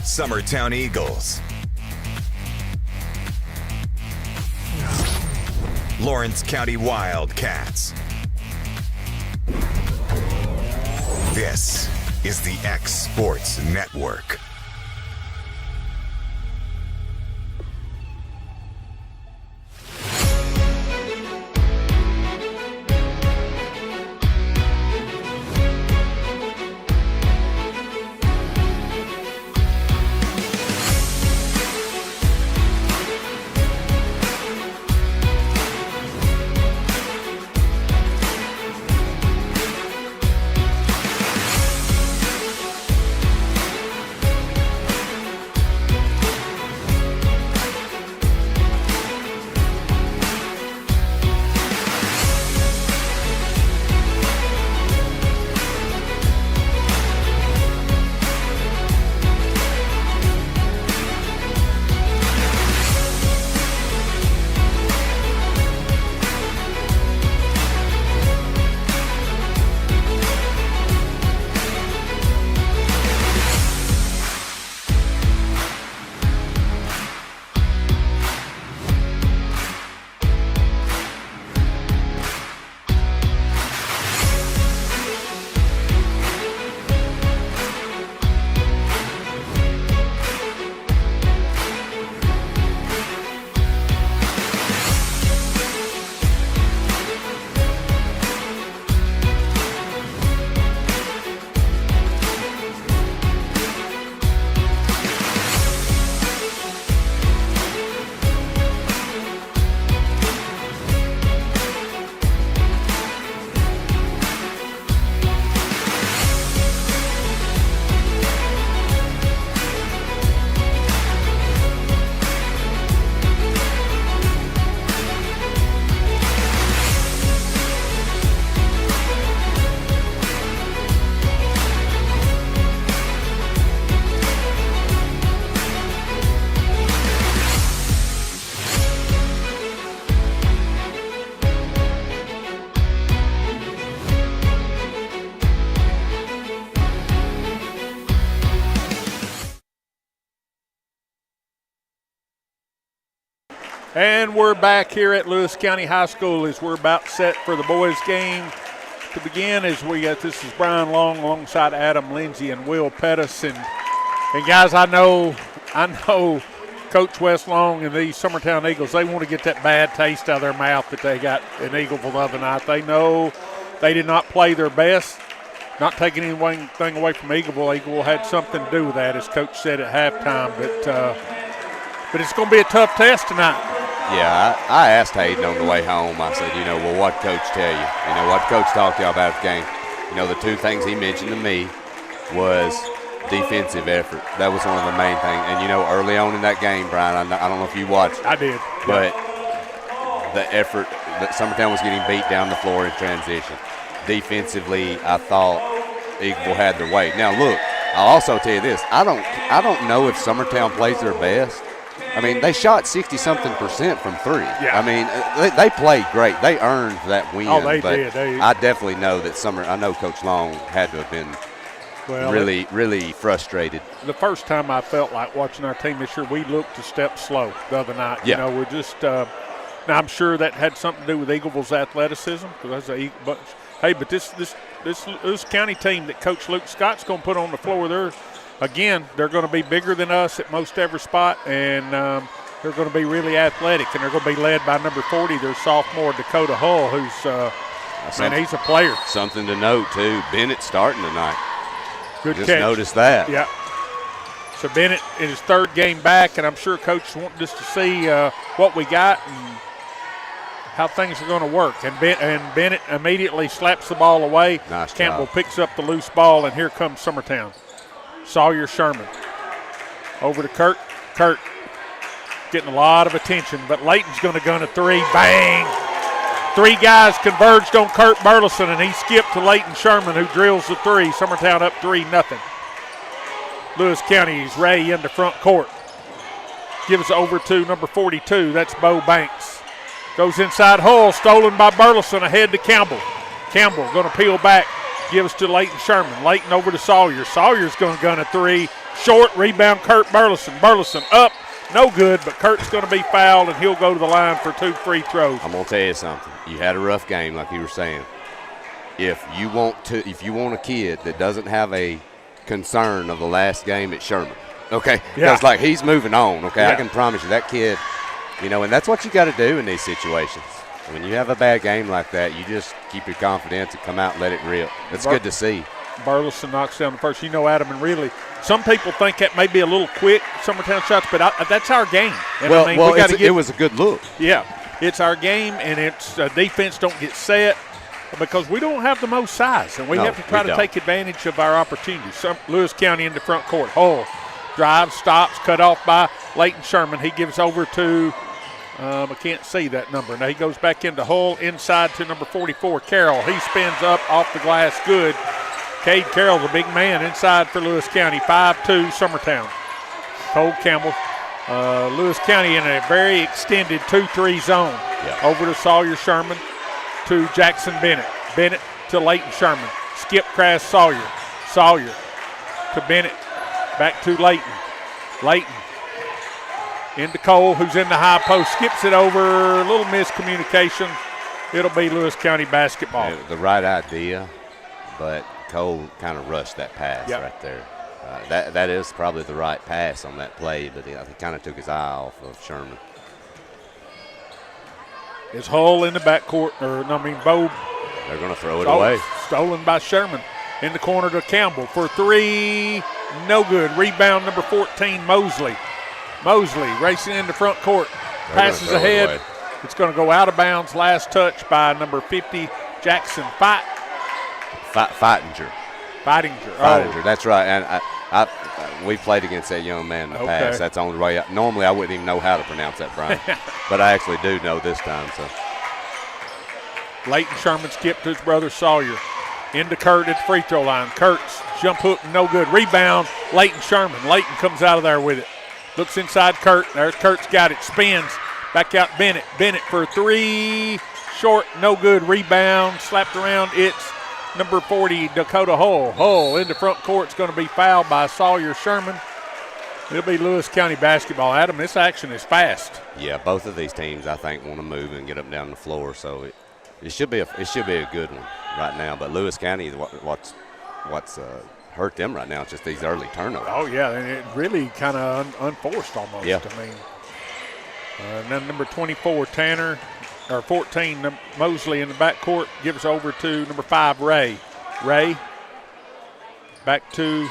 Summertown Eagles. Lawrence County Wildcats. This is the X Sports Network. And we're back here at Lewis County High School as we're about set for the boys' game to begin. As we got, this is Brian Long alongside Adam Lindsay and Will Pettis. And guys, I know Coach Wes Long and these Summertown Eagles, they want to get that bad taste out of their mouth that they got in Eagleville the other night. They know they did not play their best. Not taking anything away from Eagleville. Eagleville had something to do with that, as Coach said at halftime. But it's going to be a tough test tonight. Yeah, I asked Hayden on the way home. I said, well, what Coach tell you? What Coach talked to y'all about the game? The two things he mentioned to me was defensive effort. That was one of the main things. And, early on in that game, Brian, I don't know if you watched. I did. But the effort that Summertown was getting beat down the floor in transition. Defensively, I thought Eagleville had their way. Now, look, I'll also tell you this. I don't know if Summertown plays their best. They shot 60-something% from three. Yeah. They played great. They earned that win. Oh, they did. I definitely know that I know Coach Long had to have been really frustrated. The first time I felt like watching our team this year, we looked a step slow the other night. Yeah. We're just now I'm sure that had something to do with Eagleville's athleticism. But this county team that Coach Luke Scott's going to put on the floor, they're going to be bigger than us at most every spot, and they're going to be really athletic, and they're going to be led by number 40, their sophomore Dakota Hull, who's he's a player. Something to note too, Bennett starting tonight. Good Just catch. noticed that. Yeah. So Bennett in his third game back, and I'm sure Coach wants us to see what we got and how things are going to work. And Bennett immediately slaps the ball away. Nice Campbell job. picks up the loose ball, and here comes Summertown. Sawyer Sherman. Over to Kurt. Kurt getting a lot of attention, but Layton's going to gun a three. Bang! Three guys converged on Kurt Burleson, and he skipped to Layton Sherman, who drills the three. Summertown up 3-0. Lewis County's Ray in the front court. Gives over to number 42. That's Bo Banks. Goes inside Hull, stolen by Burleson, ahead to Campbell. Campbell going to peel back. Gives to Layton Sherman. Layton over to Sawyer. Sawyer's going to gun a three. short, rebound, Kurt Burleson. Burleson up, no good, but Kurt's going to be fouled, and he'll go to the line for 2 free throws. I'm going to tell you something. You had a rough game, like you were saying. If you want a kid that doesn't have a concern of the last game at Sherman, okay? Because, like, he's moving on, okay? I can promise you that kid, and that's what you got to do in these situations. When you have a bad game like that, you just keep your confidence and come out and let it rip. That's good to see. Burleson knocks down the first. Adam, and really, some people think that may be a little quick, Summertown shots, but that's our game. And it was a good look. Yeah, it's our game, and it's defense don't get set because we don't have the most size, and we have to try to take advantage of our opportunities. Lewis County in the front court. Hull drives, stops, cut off by Leighton Sherman. He gives over to I can't see that number. Now he goes back into Hull, inside to number 44, Carroll. He spins up off the glass, good. Cade Carroll's a big man inside for Lewis County, 5'2", Summertown. Cole Campbell. Lewis County in a very extended 2-3 zone. Over to Sawyer Sherman, to Jackson Bennett. Bennett to Leighton Sherman. Skip Crass Sawyer. Sawyer to Bennett. Back to Leighton. Leighton into Cole, who's in the high post. Skips it over. A little miscommunication. It'll be Lewis County basketball. The right idea, but Cole kind of rushed that pass right there. That is probably the right pass on that play, but he kind of took his eye off of Sherman. Is Hull in the backcourt, Bo. They're going to throw it away. Stolen by Sherman. In the corner to Campbell for 3. No good. Rebound number 14, Mosley. Mosley racing into front court. Passes ahead. It's going to go out of bounds. Last touch by number 50, Jackson Fittinger. Fittinger. That's right. And we played against that young man in the past. That's the only way. Normally I wouldn't even know how to pronounce that, Brian. But I actually do know this time. So Leighton Sherman skipped to his brother Sawyer. Into Kurt at the free throw line. Kurt's jump hook, no good. Rebound, Leighton Sherman. Leighton comes out of there with it. Looks inside Kurt. There's Kurt's got it. Spins. Back out Bennett. Bennett for 3. Short, no good. Rebound. Slapped around. It's number 40, Dakota Hull. Hull into front court. It's going to be fouled by Sawyer Sherman. It'll be Lewis County basketball. Adam, this action is fast. Yeah, both of these teams, I think, want to move and get up and down the floor. So it should be a good one right now. But Lewis County, what's hurt them right now is just these early turnovers. Oh, yeah, and it really kind of unforced almost. Yeah. I mean, and then number 24, 14, Mosley in the backcourt, gives over to number 5, Ray. Ray back into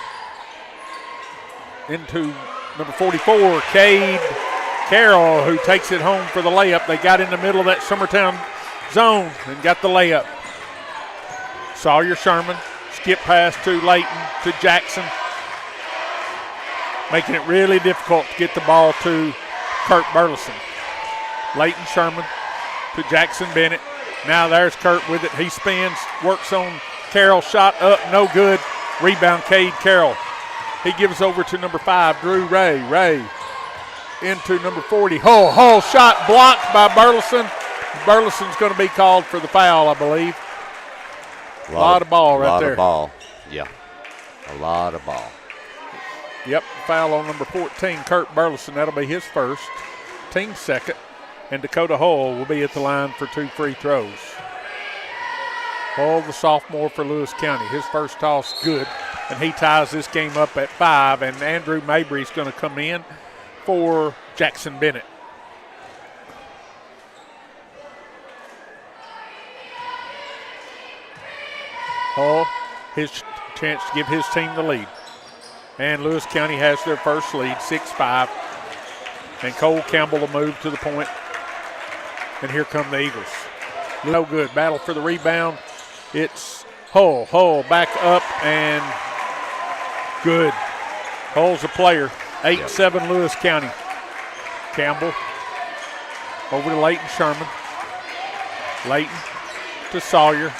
number 44, Cade Carroll, who takes it home for the layup. They got in the middle of that Summertown zone and got the layup. Sawyer Sherman. Skip pass to Leighton, to Jackson. Making it really difficult to get the ball to Kurt Burleson. Leighton Sherman to Jackson Bennett. Now there's Kurt with it. He spins, works on Carroll. Shot up, no good. Rebound, Cade Carroll. He gives over to number 5, Drew Ray. Ray into number 40, Hull. Hull shot blocked by Burleson. Burleson's going to be called for the foul, I believe. A lot of ball right there. A lot of ball, yeah. A lot of ball. Yep, foul on number 14, Kurt Burleson. That'll be his first, team second. And Dakota Hull will be at the line for 2 free throws. Hull, the sophomore for Lewis County. His first toss good, and he ties this game up at 5. And Andrew Mabry's going to come in for Jackson Bennett. Hull, his chance to give his team the lead. And Lewis County has their first lead, 6-5. And Cole Campbell will move to the point. And here come the Eagles. No good. Battle for the rebound. It's Hull. Hull back up and good. Hull's a player. 8-7 Lewis County. Campbell over to Leighton Sherman. Leighton to Sawyer.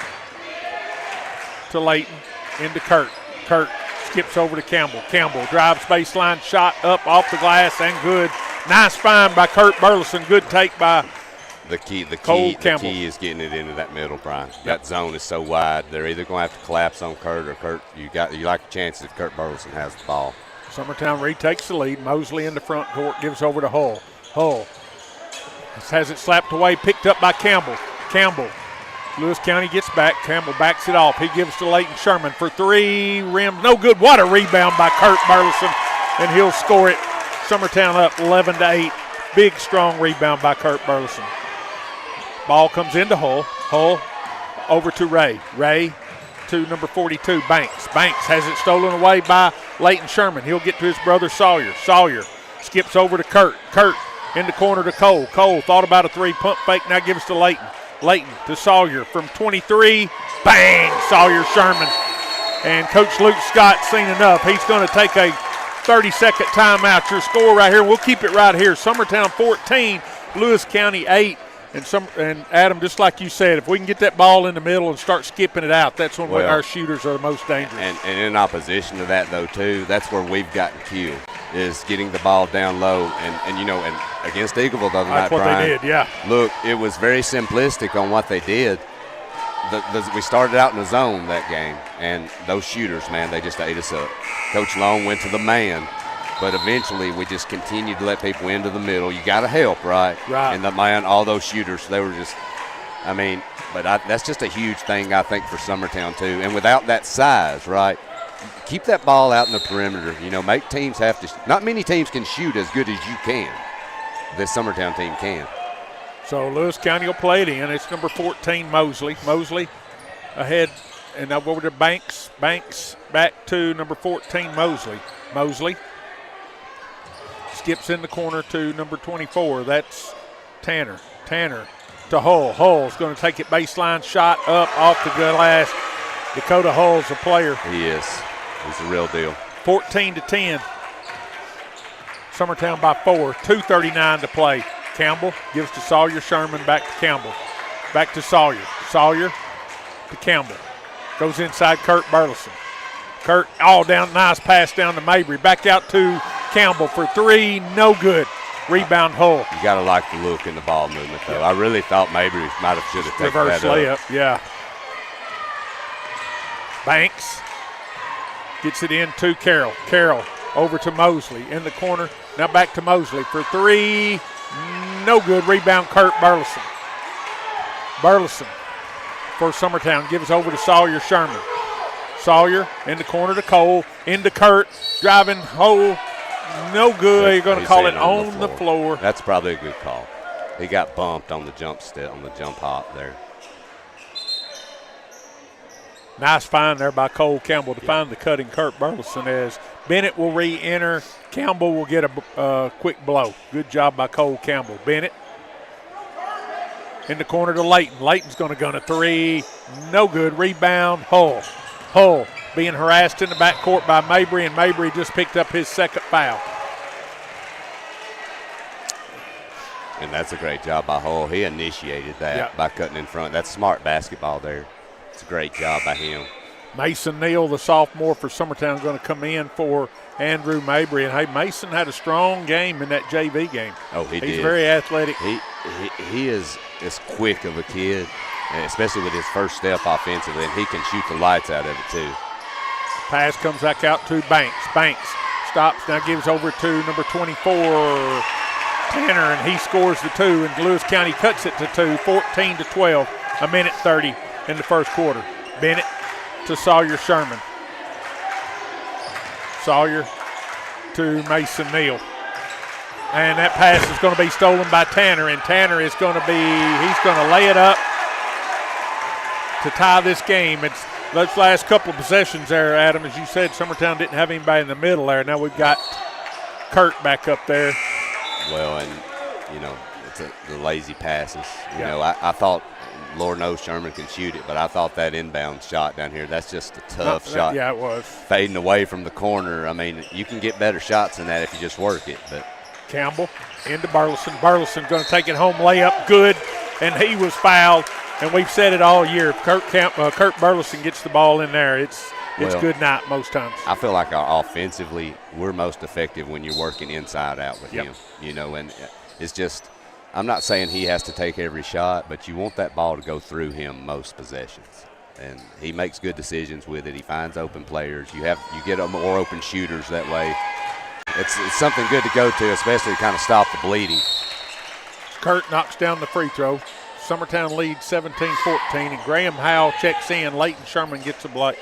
To Leighton, into Kurt. Kurt skips over to Campbell. Campbell drives baseline, shot up off the glass and good. Nice find by Kurt Burleson. Good take by The key is getting it into that middle, Brian. Yep. That zone is so wide. They're either going to have to collapse on Kurt or Kurt. You like a chance if Kurt Burleson has the ball. Summertown retakes the lead. Mosley in the front court, gives over to Hull. Hull has it slapped away, picked up by Campbell. Campbell. Lewis County gets back. Campbell backs it off. He gives to Leighton Sherman for three. Rim, no good. What a rebound by Kurt Burleson, and he'll score it. Summertown up 11-8. Big, strong rebound by Kurt Burleson. Ball comes into Hull. Hull over to Ray. Ray to number 42, Banks. Banks has it stolen away by Leighton Sherman. He'll get to his brother Sawyer. Sawyer skips over to Kurt. Kurt in the corner to Cole. Cole thought about a three, pump fake, now gives to Leighton. Leighton to Sawyer from 23. Bang! Sawyer Sherman. And Coach Luke Scott's seen enough. He's going to take a 30-second timeout. Your score right here. We'll keep it right here. Summertown 14, Lewis County 8. And Adam, just like you said, if we can get that ball in the middle and start skipping it out, that's when our shooters are the most dangerous. And in opposition to that, though, too, that's where we've gotten killed, is getting the ball down low. And against Eagleville the other night, that's what Brian, they did, yeah. Look, it was very simplistic on what they did. We started out in the zone that game, and those shooters, man, they just ate us up. Coach Long went to the man. But eventually, we just continued to let people into the middle. You got to help, right? Right. And the man, all those shooters, they were just, that's just a huge thing, I think, for Summertown, too. And without that size, right, keep that ball out in the perimeter. Make teams have to – not many teams can shoot as good as you can. This Summertown team can. So Lewis County will play it in. It's number 14, Mosley. Mosley ahead, and now over to Banks. Banks back to number 14, Mosley. Mosley skips in the corner to number 24. That's Tanner. Tanner to Hull. Hull's going to take it baseline shot up off the glass. Dakota Hull's a player. He is. He's the real deal. 14-10. Summertown by 4. 2:39 to play. Campbell gives to Sawyer Sherman. Back to Campbell. Back to Sawyer. Sawyer to Campbell. Goes inside Kurt Burleson. Kurt all down. Nice pass down to Mabry. Back out to Campbell for three, no good. Rebound Hull. You got to like the look in the ball movement, though. I really thought Mabry should have taken reverse that up. layup, yeah. Banks gets it in to Carroll. Carroll over to Mosley in the corner. Now back to Mosley for three, no good. Rebound Kurt Burleson. Burleson for Summertown gives over to Sawyer Sherman. Sawyer in the corner to Cole, into Kurt, driving Hull. No good. You're going to call it on the floor. That's probably a good call. He got bumped on the jump step, on the jump hop there. Nice find there by Cole Campbell to find the cutting Kurt Burleson as Bennett will re-enter. Campbell will get a quick blow. Good job by Cole Campbell. Bennett in the corner to Leighton. Leighton's going to gun a three. No good. Rebound Hull. Hull being harassed in the backcourt by Mabry, and Mabry just picked up his second foul. And that's a great job by Hull. He initiated that by cutting in front. That's smart basketball there. It's a great job by him. Mason Neal, the sophomore for Summertown, going to come in for Andrew Mabry. And, hey, Mason had a strong game in that JV game. Oh, he did. He's very athletic. He is as quick of a kid, especially with his first step offensively, and he can shoot the lights out of it too. Pass comes back out to Banks. Banks stops, now gives over to number 24, Tanner, and he scores the two, and Lewis County cuts it to 2, 14-12, a minute 30 in the first quarter. Bennett to Sawyer Sherman. Sawyer to Mason Neal. And that pass is going to be stolen by Tanner, and Tanner is going to he's going to lay it up to tie this game. It's those last couple of possessions there, Adam, as you said, Summertown didn't have anybody in the middle there. Now we've got Kurt back up there. Well, and, it's the lazy passes. I thought, Lord knows Sherman can shoot it, but I thought that inbound shot down here, that's just a tough shot. Yeah, it was. Fading away from the corner. I mean, you can get better shots than that if you just work it. But Campbell into Burleson. Burleson going to take it home, layup, good, and he was fouled. And we've said it all year. If Kurt Burleson gets the ball in there, it's good night most times. I feel like offensively, we're most effective when you're working inside out with him. And it's just, I'm not saying he has to take every shot, but you want that ball to go through him most possessions. And he makes good decisions with it. He finds open players. You get more open shooters that way. It's something good to go to, especially to kind of stop the bleeding. Kurt knocks down the free throw. Summertown leads 17-14, and Graham Howell checks in. Leighton Sherman gets a blow.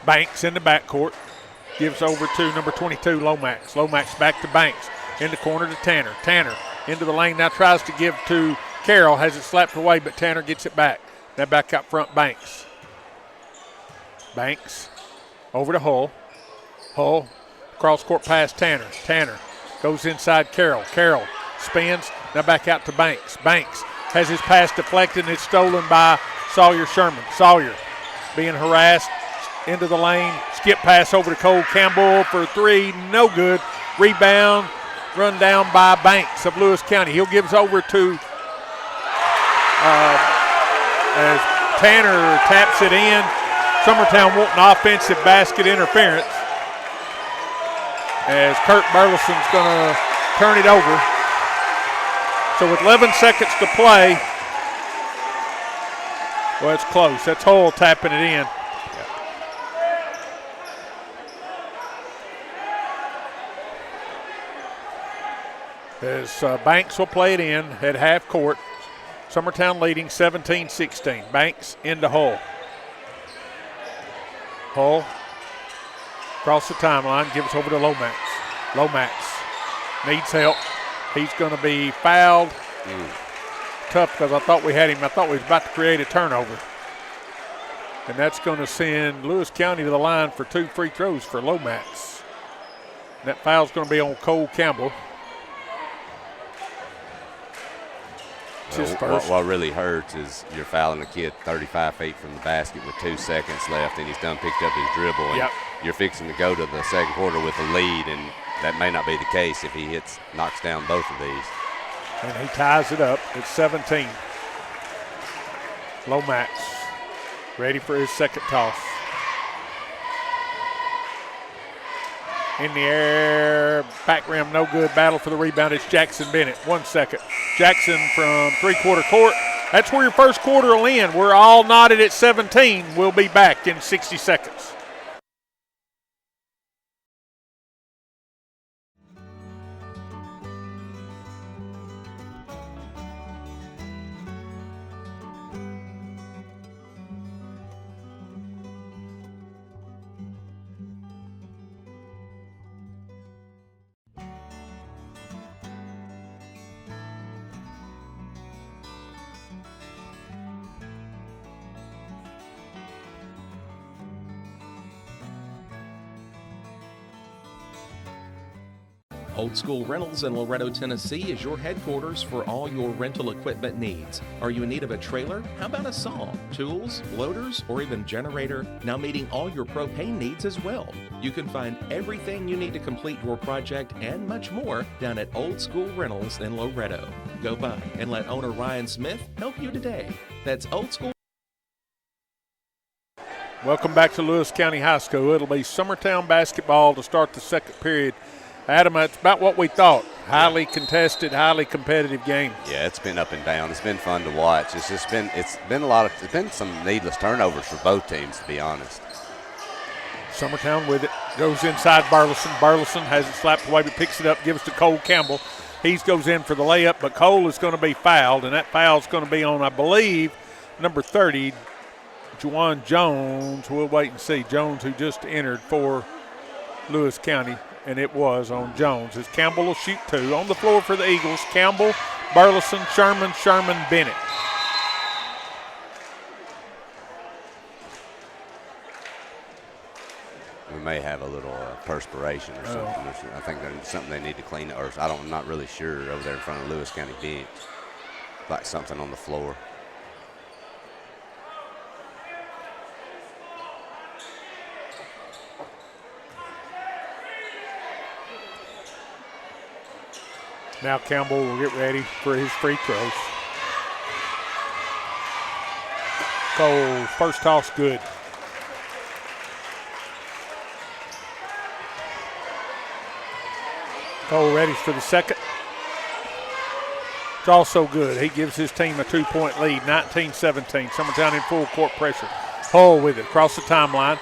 Banks in the backcourt. Gives over to number 22, Lomax. Lomax back to Banks. In the corner to Tanner. Tanner into the lane, now tries to give to Carroll. Has it slapped away, but Tanner gets it back. Now back up front, Banks. Banks over to Hull. Hull, cross-court pass, Tanner. Tanner goes inside Carroll. Carroll spins, now back out to Banks. Banks has his pass deflected, and it's stolen by Sawyer Sherman. Sawyer being harassed into the lane. Skip pass over to Cole Campbell for three, no good. Rebound, run down by Banks of Lewis County. He'll give over to as Tanner taps it in. Summertown wanting offensive basket interference as Kurt Burleson's going to turn it over. So with 11 seconds to play, well, it's close. That's Hull tapping it in. As Banks will play it in at half court. Summertown leading 17-16. Banks into Hull. Hull across the timeline, gives over to Lomax. Lomax needs help. He's going to be fouled. Tough because I thought we had him. I thought we was about to create a turnover. And that's going to send Lewis County to the line for 2 free throws for Lomax. And that foul's going to be on Cole Campbell. What really hurts is you're fouling a kid 35 feet from the basket with 2 seconds left, and he's done picked up his dribble. And you're fixing to go to the second quarter with a lead, and that may not be the case if he knocks down both of these. And he ties it up at 17. Lomax ready for his second toss. In the air, back rim, no good. Battle for the rebound. It's Jackson Bennett. 1 second. Jackson from three-quarter court. That's where your first quarter will end. We're all knotted at 17. We'll be back in 60 seconds. Old School Rentals in Loretto, Tennessee is your headquarters for all your rental equipment needs. Are you in need of a trailer? How about a saw, tools, loaders, or even generator? Now meeting all your propane needs as well. You can find everything you need to complete your project and much more down at Old School Rentals in Loretto. Go by and let owner Ryan Smith help you today. That's Old School. Welcome back to Lewis County High School. It'll be Summertown basketball to start the second period. Adam, it's about what we thought. Highly contested, highly competitive game. Yeah, it's been up and down. It's been fun to watch. It's been some needless turnovers for both teams, to be honest. Summertown with it. Goes inside Burleson. Burleson has it slapped away, but picks it up, gives to Cole Campbell. He goes in for the layup, but Cole is going to be fouled, and that foul is going to be on, I believe, number 30, Juwan Jones. We'll wait and see. Jones, who just entered for Lewis County. And it was on Jones as Campbell will shoot 2. On the floor for the Eagles, Campbell, Burleson, Sherman, Bennett. We may have a little perspiration or something. I think there's something they need to clean up, or I'm not really sure over there in front of Lewis County bench. Like something on the floor. Now Campbell will get ready for his free throws. Cole, first toss good. Cole ready for the second. It's also good. He gives his team a 2-point lead, 19-17. Summertown in full court pressure. Hull with it across the timeline.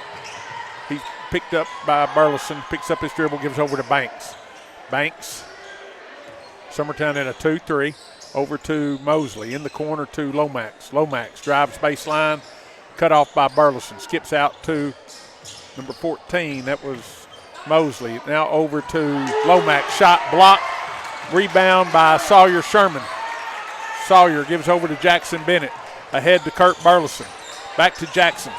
He picked up by Burleson, picks up his dribble, gives over to Banks. Banks, Summertown in a 2-3, over to Mosley, in the corner to Lomax. Lomax drives baseline, cut off by Burleson, skips out to number 14, that was Mosley. Now over to Lomax, shot blocked, rebound by Sawyer Sherman. Sawyer gives over to Jackson Bennett, ahead to Kurt Burleson, back to Jackson.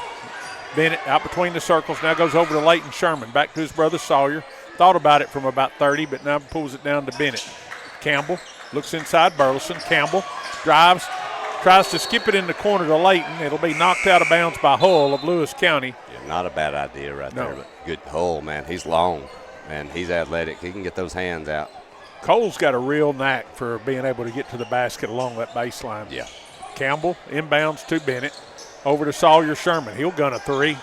Bennett out between the circles, now goes over to Leighton Sherman, back to his brother Sawyer. Thought about it from about 30, but now pulls it down to Bennett. Campbell looks inside Burleson. Campbell drives, tries to skip it in the corner to Leighton. It'll be knocked out of bounds by Hull of Lewis County. Yeah, not a bad idea right there, but good Hull, man. He's long, and he's athletic. He can get those hands out. Cole's got a real knack for being able to get to the basket along that baseline. Yeah. Campbell inbounds to Bennett. Over to Sawyer Sherman. He'll gun a three.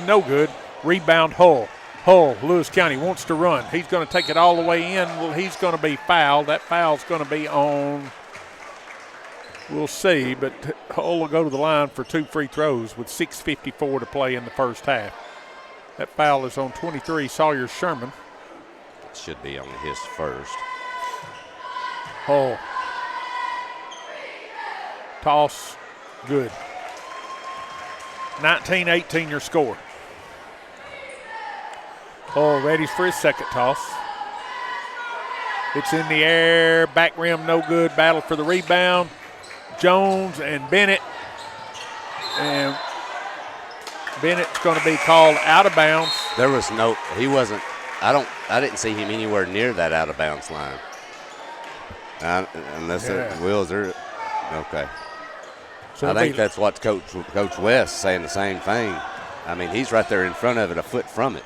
No good. Rebound Hull. Hull, Lewis County wants to run. He's going to take it all the way in. Well, he's going to be fouled. That foul's going to be on, we'll see, but Hull will go to the line for 2 free throws with 6:54 to play in the first half. That foul is on 23, Sawyer Sherman. It should be on his first. Hull. Toss, good. 19-18 your score. Hull ready for his second toss. It's in the air, back rim no good, battle for the rebound. Jones and Bennett. And Bennett's going to be called out of bounds. There was no, he wasn't, I didn't see him anywhere near that out of bounds line. Unless Will's there. Okay. So I think that's what Coach West saying the same thing. I mean, he's right there in front of it, a foot from it.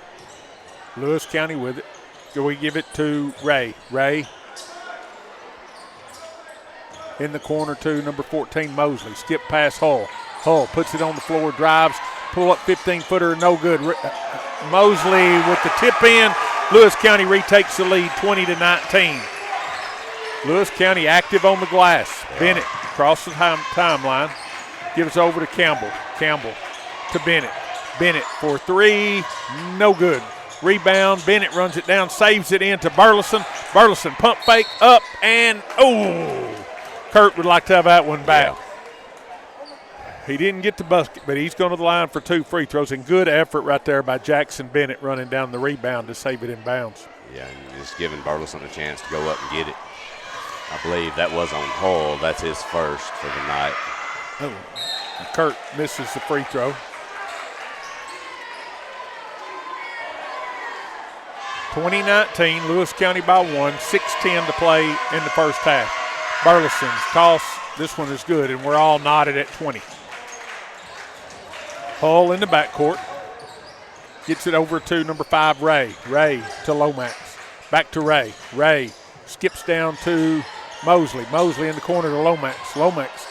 Lewis County with it. Do we give it to Ray? Ray in the corner to number 14, Mosley. Skip past Hull. Hull puts it on the floor, drives, pull up 15-footer, no good. Mosley with the tip in. Lewis County retakes the lead 20-19. Lewis County active on the glass. Yeah. Bennett across the timeline. Gives over to Campbell. Campbell to Bennett. Bennett for three. No good. Rebound. Bennett runs it down, saves it into Burleson. Burleson pump fake up and Kurt would like to have that one back. Yeah. He didn't get the basket, but he's going to the line for 2 free throws. And good effort right there by Jackson Bennett running down the rebound to save it in bounds. Yeah, and just giving Burleson a chance to go up and get it. I believe that was on Hull. That's his first for the night. Kurt misses the free throw. 20-19, Lewis County by 1, 6:10 to play in the first half. Burleson's toss, this one is good, and we're all knotted at 20. Hull in the backcourt. Gets it over to number 5, Ray. Ray to Lomax. Back to Ray. Ray skips down to Mosley. Mosley in the corner to Lomax. Lomax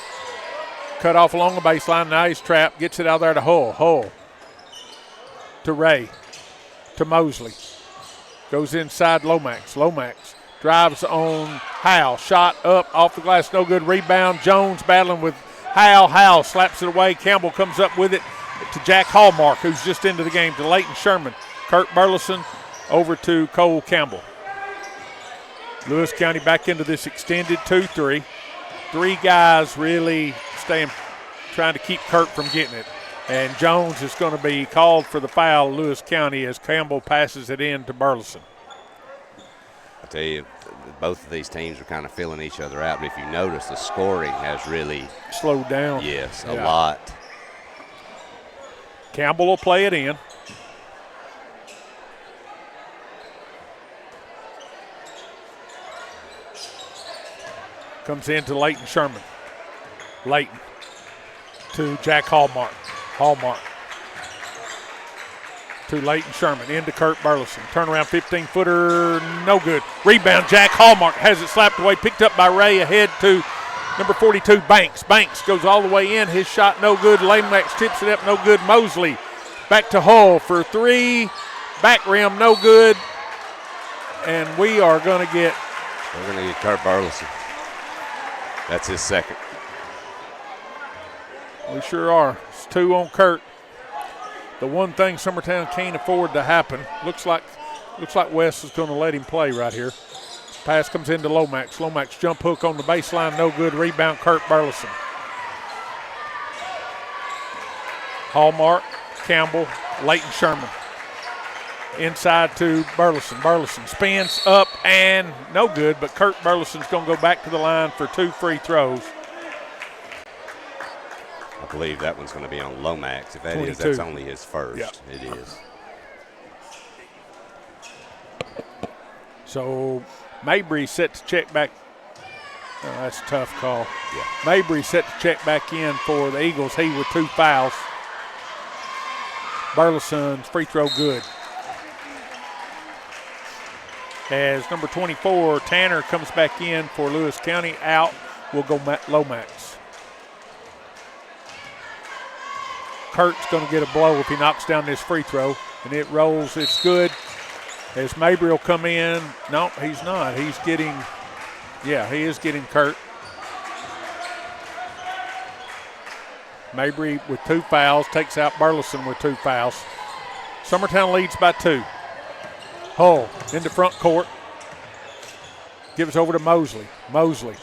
cut off along the baseline. Now he's trapped. Gets it out there to Hull. Hull to Ray. To Mosley. Goes inside Lomax. Lomax drives on Howell. Shot up off the glass. No good. Rebound. Jones battling with Howell. Howell slaps it away. Campbell comes up with it to Jack Hallmark, who's just into the game, to Leighton Sherman. Kurt Burleson over to Cole Campbell. Lewis County back into this extended 2-3. 3 guys really trying to keep Kurt from getting it. And Jones is going to be called for the foul, Lewis County, as Campbell passes it in to Burleson. I tell you, both of these teams are kind of filling each other out. But if you notice, the scoring has really slowed down. Yes, a lot. Campbell will play it in. Comes in to Leighton Sherman. Leighton to Jack Hallmark. Hallmark to Leighton Sherman. Into Kurt Burleson. Turnaround 15-footer, no good. Rebound, Jack Hallmark has it slapped away. Picked up by Ray ahead to number 42, Banks. Banks goes all the way in. His shot no good. Lomax tips it up, no good. Mosley back to Hull for 3. Back rim, no good. And we are going to get. We're going to get Kurt Burleson. That's his second. We sure are. It's 2 on Kurt. the one thing Summertown can't afford to happen. Looks like Wes is going to let him play right here. Pass comes into Lomax. Lomax jump hook on the baseline, no good. Rebound, Kurt Burleson. Hallmark, Campbell, Leighton Sherman. Inside to Burleson. Burleson spins up and no good, but Kurt Burleson's going to go back to the line for 2 free throws. I believe that one's going to be on Lomax. If that 22. is, that's only his first. Yep. It is. So Mabry set to check back. Oh, that's a tough call. Yeah. Mabry set to check back in for the Eagles. He with 2 fouls. Burleson's free throw good. As number 24, Tanner, comes back in for Lewis County. Out will go Lomax. Kurt's going to get a blow if he knocks down this free throw. And it rolls. It's good. As Mabry will come in. No, he's not. He's getting, he is getting Kurt. Mabry with 2 fouls. Takes out Burleson with 2 fouls. Summertown leads by 2. Hull into front court. Gives over to Mosley. Mosley.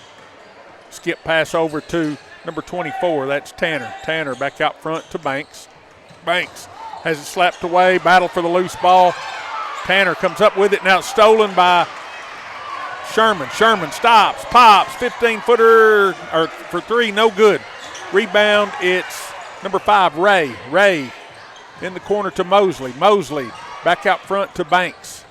Skip pass over to number 24. That's Tanner. Tanner back out front to Banks. Banks has it slapped away. Battle for the loose ball. Tanner comes up with it. Now it's stolen by Sherman. Sherman stops, pops. 15-footer for 3. No good. Rebound. It's number 5, Ray. Ray in the corner to Mosley. Mosley back out front to Banks.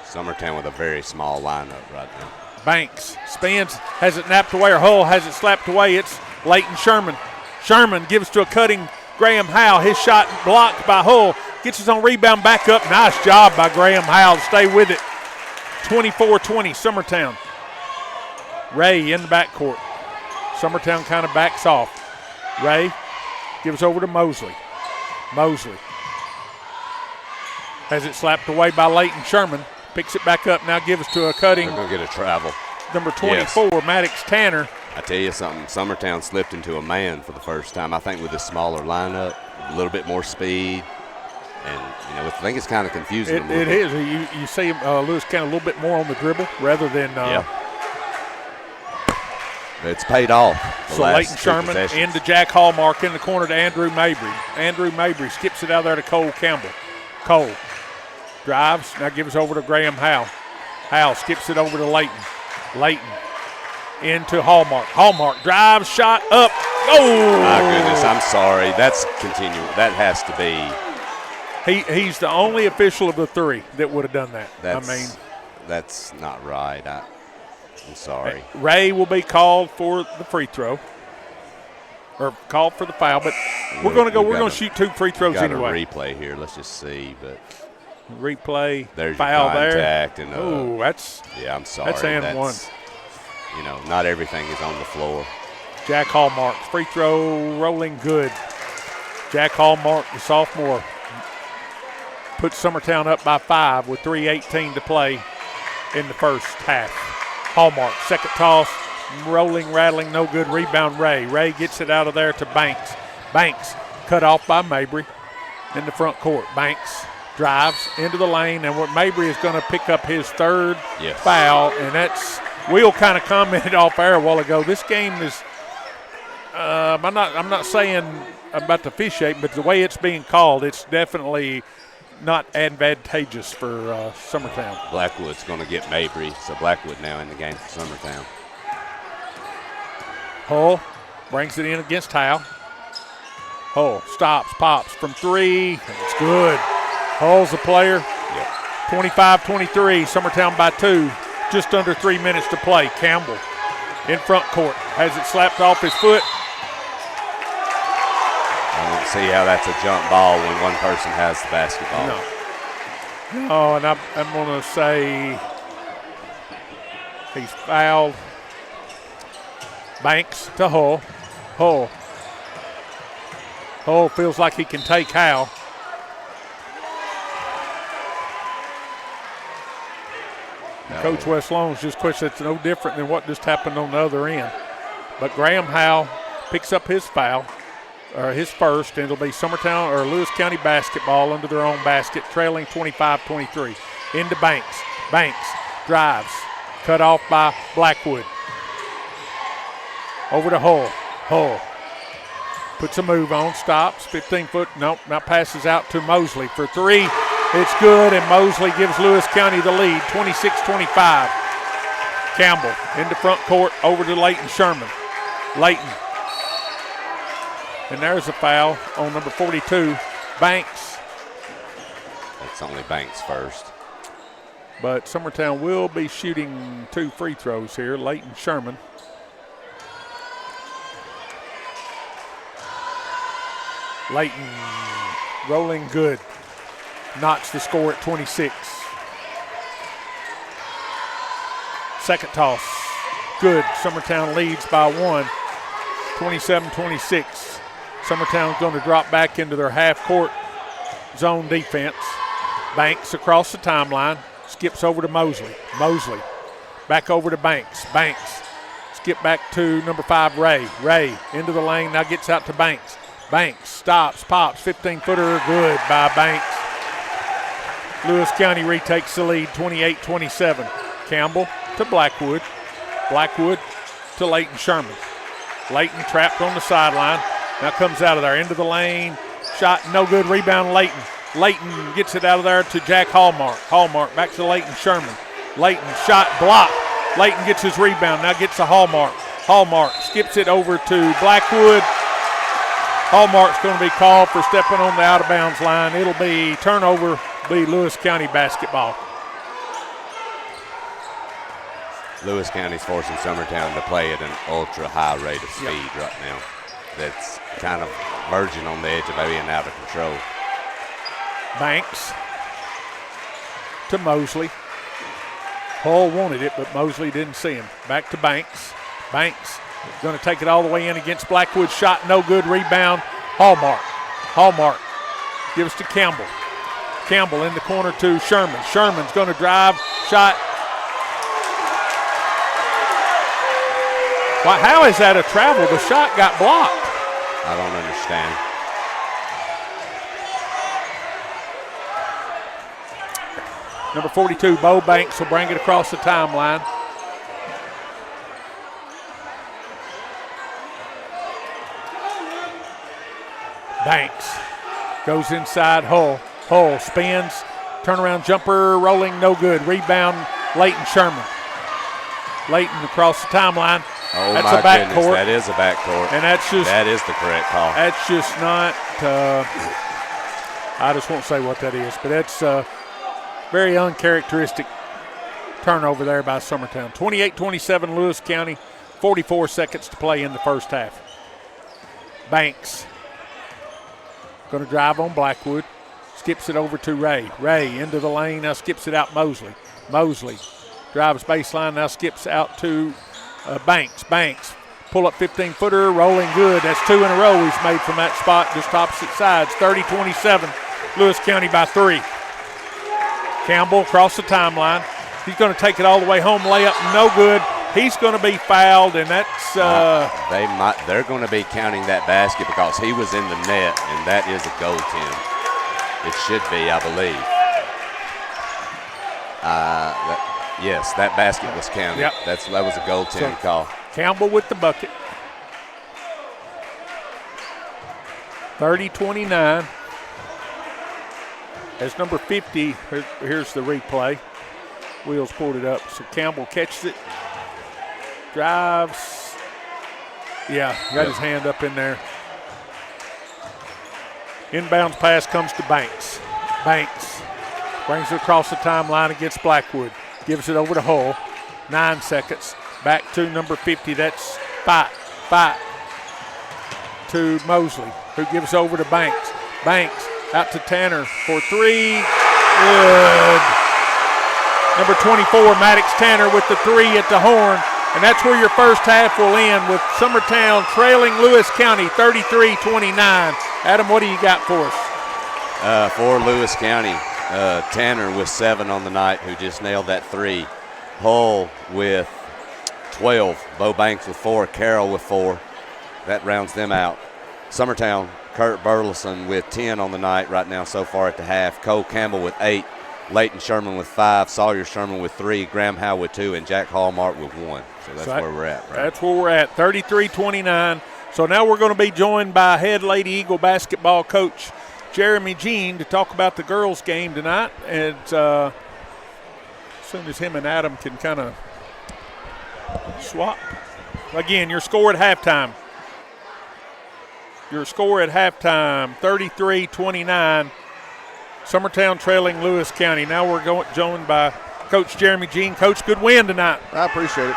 Summertown with a very small lineup right now. Banks spins, has it napped away, or Hull has it slapped away. It's Leighton Sherman. Sherman gives to a cutting Graham Howe. His shot blocked by Hull. Gets his own rebound back up. Nice job by Graham Howe to stay with it. 24-20, Summertown. Ray in the backcourt. Summertown kind of backs off. Ray gives over to Mosley. Mosley has it slapped away by Leighton Sherman. Picks it back up, now gives to a cutting. They're going to get a travel. Number 24, yes. Maddox Tanner. I tell you something, Summertown slipped into a man for the first time. I think with a smaller lineup, a little bit more speed. And, I think it's kind of confusing. It is. You see Lewis County a little bit more on the dribble rather than It's paid off. So Leighton Sherman into Jack Hallmark in the corner to Andrew Mabry. Andrew Mabry skips it out there to Cole Campbell. Cole drives, now gives over to Graham Howe. Howe skips it over to Leighton. Leighton into Hallmark. Hallmark drives, shot up. Oh! My goodness, I'm sorry. That's continual. That has to be. He's the only official of the 3 that would have done that. That's not right. I'm sorry. Ray will be called for the free throw. Or called for the foul, but we're going to shoot 2 free throws anyway. Got a replay here. Let's just see, but replay. There's foul your contact there. And that's I'm sorry. That's and 1. Not everything is on the floor. Jack Hallmark, free throw rolling good. Jack Hallmark, the sophomore, puts Summertown up by 5 with 3:18 to play in the first half. Hallmark, second toss, rolling, rattling, no good. Rebound, Ray. Ray gets it out of there to Banks. Banks cut off by Mabry in the front court. Banks drives into the lane, and what Mabry is going to pick up his 3rd foul, and that's Will kind of commented off air a while ago. This game is I'm not saying about the officiating, but the way it's being called, it's definitely not advantageous for Summertown. Blackwood's going to get Mabry, so Blackwood now in the game for Summertown. Hull brings it in against Howe. Hull stops, pops from 3. It's good. Hull's the player. 25-23, Summertown by 2. Just under 3 minutes to play. Campbell in front court. Has it slapped off his foot. I don't see how that's a jump ball when one person has the basketball. No, and I'm going to say he's fouled. Banks to Hull. Hull feels like he can take Howe. Coach Wes Lone's just questioned it's no different than what just happened on the other end. But Graham Howe picks up his foul. his first, and it'll be Summertown or Lewis County basketball under their own basket, trailing 25-23. Into Banks. Banks drives, cut off by Blackwood. Over to Hull. Hull puts a move on, stops, 15-foot, nope, now passes out to Mosley for three. It's good, and Mosley gives Lewis County the lead, 26-25. Campbell into front court, over to Leighton Sherman. Leighton. And there's a foul on number 42, Banks. That's only Banks first. But Summertown will be shooting 2 free throws here. Leighton Sherman. Leighton rolling good. Notch the score at 26. Second toss. Good. Summertown leads by 1. 27-26. Summertown's going to drop back into their half-court zone defense. Banks across the timeline. Skips over to Mosley. Mosley back over to Banks. Banks skip back to number 5, Ray. Ray into the lane, now gets out to Banks. Banks stops, pops, 15-footer, good by Banks. Lewis County retakes the lead, 28-27. Campbell to Blackwood. Blackwood to Leighton Sherman. Leighton trapped on the sideline. Now comes out of there, into the lane. Shot no good, rebound Leighton. Leighton gets it out of there to Jack Hallmark. Hallmark back to Leighton Sherman. Leighton shot blocked. Leighton gets his rebound, now gets to Hallmark. Hallmark skips it over to Blackwood. Hallmark's going to be called for stepping on the out-of-bounds line. It'll be turnover, be Lewis County basketball. Lewis County's forcing Summertown to play at an ultra-high rate of speed right now. That's kind of verging on the edge of being out of control. Banks to Mosley. Hull wanted it, but Mosley didn't see him. Back to Banks. Banks going to take it all the way in against Blackwood. Shot no good. Rebound. Hallmark. Hallmark gives to Campbell. Campbell in the corner to Sherman. Sherman's going to drive. Shot. Well, how is that a travel? The shot got blocked. I don't understand. Number 42, Bo Banks, will bring it across the timeline. Banks goes inside Hull. Hull spins, turnaround jumper, rolling, no good. Rebound, Leighton Sherman. Leighton across the timeline. Oh, that's my a backcourt. goodness, that is a backcourt. And that's just, that is the correct call. That's just not, I just won't say what that is, but that's very uncharacteristic turnover there by Summertown. 28-27 Lewis County, 44 seconds to play in the first half. Banks going to drive on Blackwood, skips it over to Ray. Ray into the lane, now skips it out Mosley. Mosley drives baseline, now skips out to Banks. Banks, pull up 15-footer, rolling good. That's 2 in a row he's made from that spot, just opposite sides. 30-27, Lewis County by 3. Campbell across the timeline. He's going to take it all the way home, layup, no good. He's going to be fouled, and that's they're going to be counting that basket because he was in the net, and that is a goaltend. It should be, I believe. Yes, that basket was counted. Yep. That was a goaltend call. Campbell with the bucket. 30-29. As number 50, here's the replay. Wheels pulled it up. So Campbell catches it, drives. Yeah, got his hand up in there. Inbounds pass comes to Banks. Banks brings it across the timeline against Blackwood. Gives it over to Hull. 9 seconds. Back to number 50. That's Fight to Mosley, who gives over to Banks. Banks out to Tanner for 3. Good. Number 24, Maddox Tanner with the 3 at the horn. And that's where your first half will end, with Summertown trailing Lewis County 33-29. Adam, what do you got for us? For Lewis County, Tanner with 7 on the night, who just nailed that 3. Hull with 12. Bo Banks with 4. Carroll with 4. That rounds them out. Summertown, Kurt Burleson with 10 on the night right now so far at the half. Cole Campbell with 8. Leighton Sherman with 5. Sawyer Sherman with 3. Graham Howe with 2. And Jack Hallmark with 1. So that's where we're at, right? That's where we're at, 33-29. So now we're going to be joined by head Lady Eagle basketball coach Jeremy Jean to talk about the girls' game tonight. And as soon as him and Adam can kind of swap. Again, your score at halftime. 33-29. Summertown trailing Lewis County. Now we're joined by Coach Jeremy Jean. Coach, good win tonight. I appreciate it.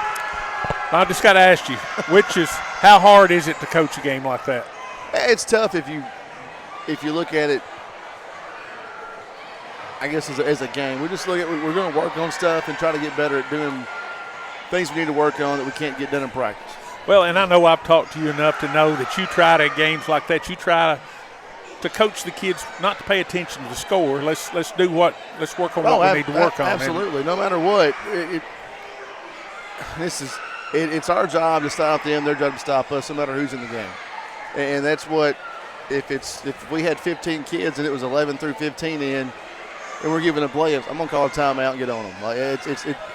I just got to ask you, how hard is it to coach a game like that? It's tough if you look at it, I guess, as a game. We're going to work on stuff and try to get better at doing things we need to work on that we can't get done in practice. Well, and I know I've talked to you enough to know that you try to games like that. You try to coach the kids not to pay attention to the score. Let's work on what we need to work on. Absolutely, no matter what. It's our job to stop them. Their job to stop us, no matter who's in the game. And that's what. If we had 15 kids and it was 11 through 15 in, and we're giving a play, I'm gonna call a timeout and get on them.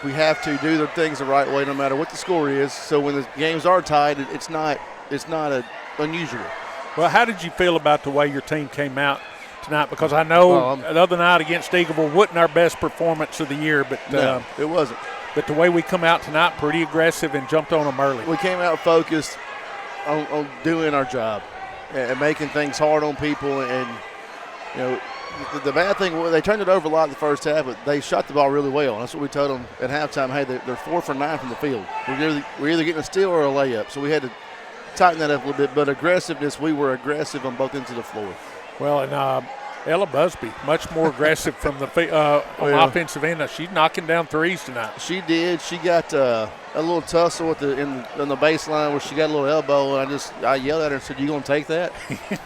We have to do the things the right way, no matter what the score is. So when the games are tied, it's not unusual. Well, how did you feel about the way your team came out tonight? Because I know the other night against Eagleville wasn't our best performance of the year, but no, it wasn't. But the way we come out tonight, pretty aggressive and jumped on them early. We came out focused on doing our job and making things hard on people. And the bad thing, they turned it over a lot in the first half, but they shot the ball really well. That's what we told them at halftime. Hey, they're 4 for 9 from the field. We're either getting a steal or a layup. So we had to tighten that up a little bit. But aggressiveness, we were aggressive on both ends of the floor. Well, and Ella Busby, much more aggressive from the on offensive end. She's knocking down threes tonight. She did. She got a little tussle on the baseline where she got a little elbow, and I yelled at her and said, "You gonna take that?"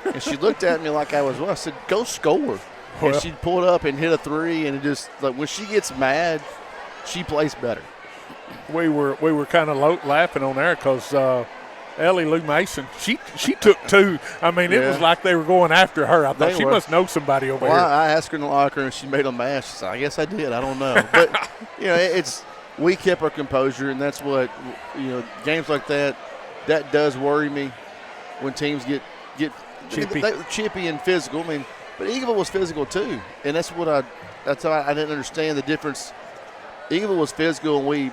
And she looked at me like I was. Well, I said, "Go score." Well, and she pulled up and hit a three, and it just like when she gets mad, she plays better. We were kind of laughing on there because Ellie Lou Mason, she took 2. I mean, it was like they were going after her. I thought she must know somebody over here. I asked her in the locker, and she made them mad. She said, "I guess I did. I don't know." But we kept our composure, and that's what games like that does worry me when teams get chippy and physical. I mean, but Eagleville was physical too, and that's how I didn't understand the difference. Eagleville was physical, and we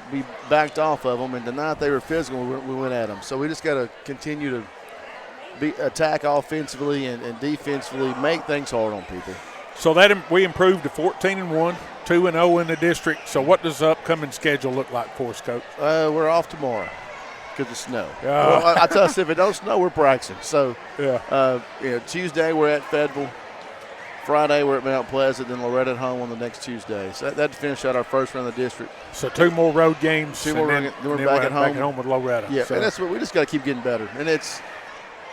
backed off of them, and tonight they were physical, we went at them. So we just got to continue to attack offensively and defensively, make things hard on people. So that we improved to 14-1, 2-0 in the district. So what does the upcoming schedule look like for us, Coach? We're off tomorrow because of snow. Well, I tell us, if it don't snow, we're practicing. So Tuesday we're at Fayetteville. Friday we're at Mount Pleasant, then Loretta at home on the next Tuesday. So that finished out our first round of the district. So 2 more road games. 2 more, then we're back at home with Loretta. Yeah, so. And that's what we just got to keep getting better. And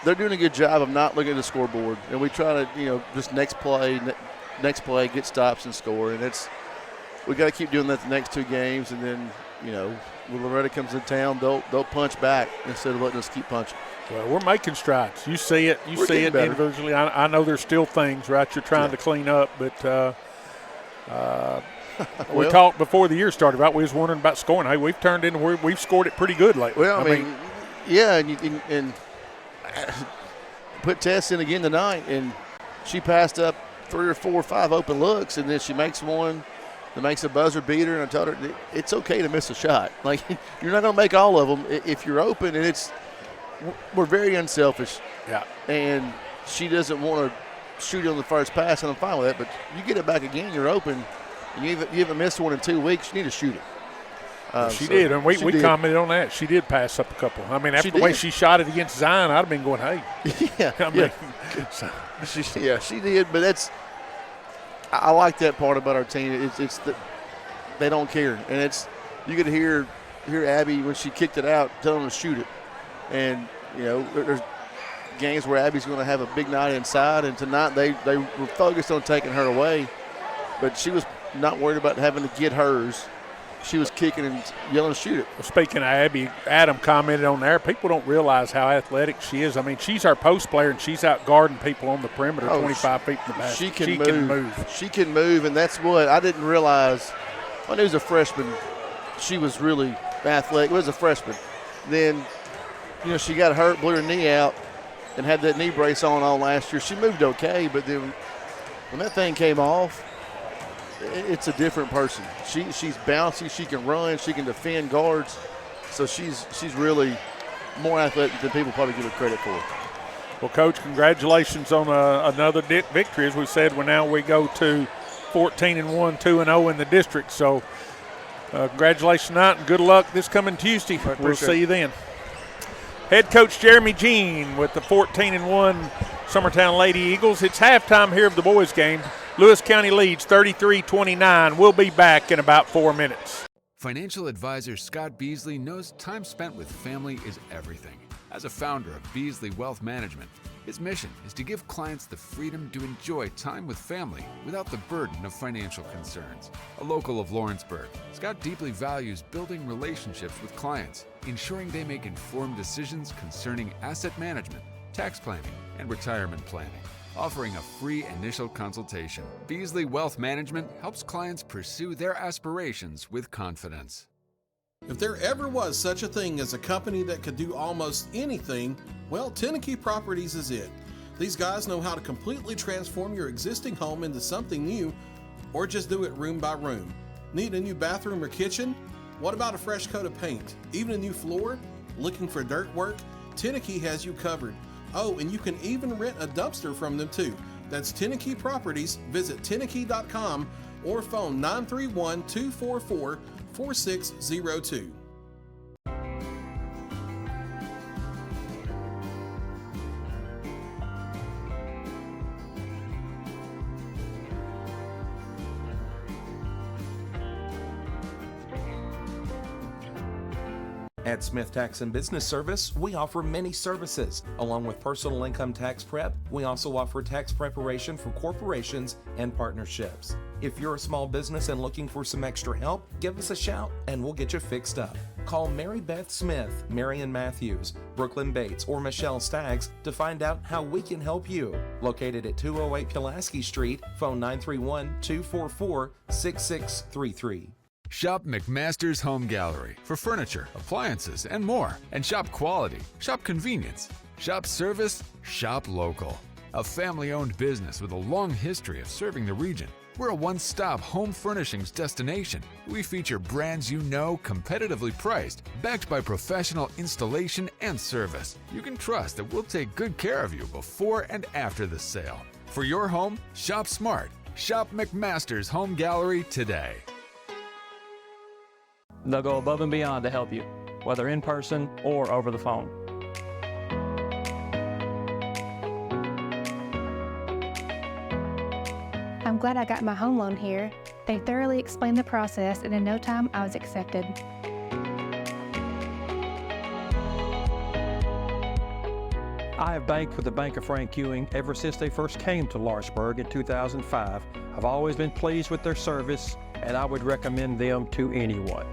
they're doing a good job of not looking at the scoreboard, and we try to just next play, get stops and score. And we got to keep doing that the next 2 games, and then when Loretta comes to town, they'll punch back instead of letting us keep punching. Well, we're making strides. You see it. You see it individually. I know there's still things, right, you're trying to clean up, but we talked before the year started, right? We was wondering about scoring. Hey, we've turned into where we've scored it pretty good lately. Well, I mean, and put Tess in again tonight, and she passed up 3 or 4 or 5 open looks, and then she makes one that makes a buzzer beater, and I told her it's okay to miss a shot. Like, you're not going to make all of them if you're open, and we're very unselfish. Yeah. And she doesn't want to shoot on the first pass, and I'm fine with that. But you get it back again, you're open, and you haven't missed one in 2 weeks, you need to shoot it. She did, and we commented on that. She did pass up a couple. I mean, after the way she shot it against Zion, I'd have been going, hey. She did. But I like that part about our team. It's that they don't care. And you could hear Abby when she kicked it out telling them to shoot it. And, there's games where Abby's going to have a big night inside, and tonight they were focused on taking her away. But she was not worried about having to get hers. she was kicking and yelling, "Shoot it!" Well, speaking of Abby, Adam commented on there. People don't realize how athletic she is. I mean, she's our post player, and she's out guarding people on the perimeter, 25 feet from the basket. She can move. She can move, and that's what I didn't realize. When she was a freshman, she was really athletic. Was a freshman. Then, she got hurt, blew her knee out, and had that knee brace on all last year. She moved okay, but then when that thing came off, it's a different person. She's bouncy. She can run. She can defend guards. So she's really more athletic than people probably give her credit for. Well, Coach, congratulations on another victory. As we said, now we go to 14-1, 2-0 in the district. So congratulations tonight and good luck this coming Tuesday. We'll see you then. Head coach Jeremy Jean with the 14-1 Summertown Lady Eagles. It's halftime here of the boys' game. Lewis County leads 33-29. We'll be back in about 4 minutes. Financial advisor Scott Beasley knows time spent with family is everything. As a founder of Beasley Wealth Management, his mission is to give clients the freedom to enjoy time with family without the burden of financial concerns. A local of Lawrenceburg, Scott deeply values building relationships with clients, ensuring they make informed decisions concerning asset management, tax planning, and retirement planning. Offering a free initial consultation, Beasley Wealth Management helps clients pursue their aspirations with confidence. If there ever was such a thing as a company that could do almost anything, well, Tenneke Properties is it. These guys know how to completely transform your existing home into something new, or just do it room by room. Need a new bathroom or kitchen? What about a fresh coat of paint? Even a new floor? Looking for dirt work? Tenneke has you covered. Oh, and you can even rent a dumpster from them too. That's Tenneke Properties. Visit Tenneke.com or phone 931-244-4602. At Smith Tax and Business Service, we offer many services. Along with personal income tax prep, we also offer tax preparation for corporations and partnerships. If you're a small business and looking for some extra help, give us a shout and we'll get you fixed up. Call Mary Beth Smith, Marion Matthews, Brooklyn Bates, or Michelle Staggs to find out how we can help you. Located at 208 Pulaski Street, phone 931-244-6633. Shop McMaster's Home Gallery for furniture, appliances, and more. And shop quality, shop convenience, shop service, shop local. A family-owned business with a long history of serving the region. We're a one-stop home furnishings destination. We feature brands you know, competitively priced, backed by professional installation and service. You can trust that we'll take good care of you before and after the sale. For your home, shop smart. Shop McMaster's Home Gallery today. They'll go above and beyond to help you, whether in person or over the phone. I'm glad I got my home loan here. They thoroughly explained the process, and in no time I was accepted. I have banked with the Bank of Frank Ewing ever since they first came to Lawrenceburg in 2005. I've always been pleased with their service, and I would recommend them to anyone.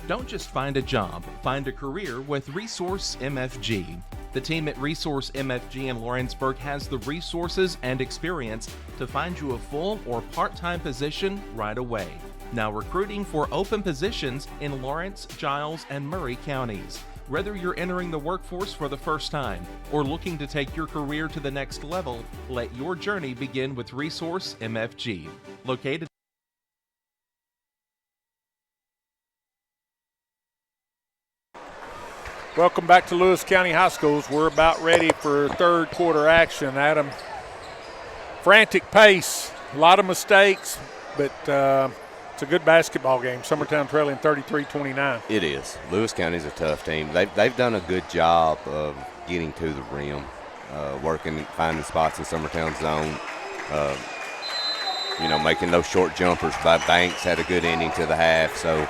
Don't just find a job, find a career with Resource MFG. The team at Resource MFG in Lawrenceburg has the resources and experience to find you a full or part-time position right away. Now recruiting for open positions in Lawrence, Giles, and Murray counties. Whether you're entering the workforce for the first time or looking to take your career to the next level, let your journey begin with Resource MFG. Located Welcome back to Lewis County High Schools. We're about ready for third quarter action. Adam, frantic pace, a lot of mistakes, but it's a good basketball game. Summertown trailing 33-29. It is. Lewis County's a tough team. They've done a good job of getting to the rim, working, finding spots in Summertown's zone. Making those short jumpers by Banks had a good inning to the half. So,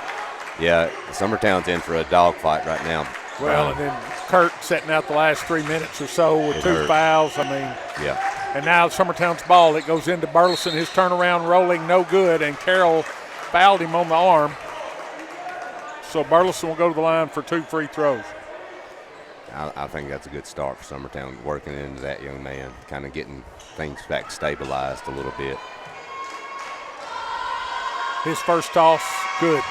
yeah, Summertown's in for a dogfight right now. Well, and then Kurt setting out the last 3 minutes or so with two fouls. I mean, yeah. And now Summertown's ball. It goes into Burleson. His turnaround rolling, no good. And Carroll fouled him on the arm. So Burleson will go to the line for 2 free throws. I think that's a good start for Summertown, working into that young man, kind of getting things back stabilized a little bit. His first toss, good.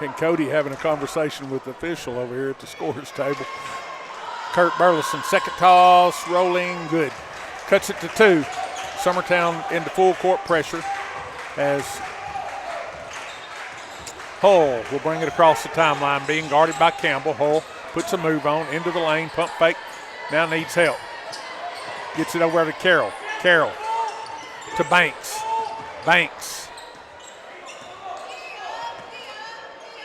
And Cody having a conversation with the official over here at the scorer's table. Kurt Burleson, second toss, rolling, good. Cuts it to 2. Summertown into full court pressure as Hull will bring it across the timeline, being guarded by Campbell. Hull puts a move on into the lane, pump fake, now needs help. Gets it over to Carroll. Carroll to Banks. Banks.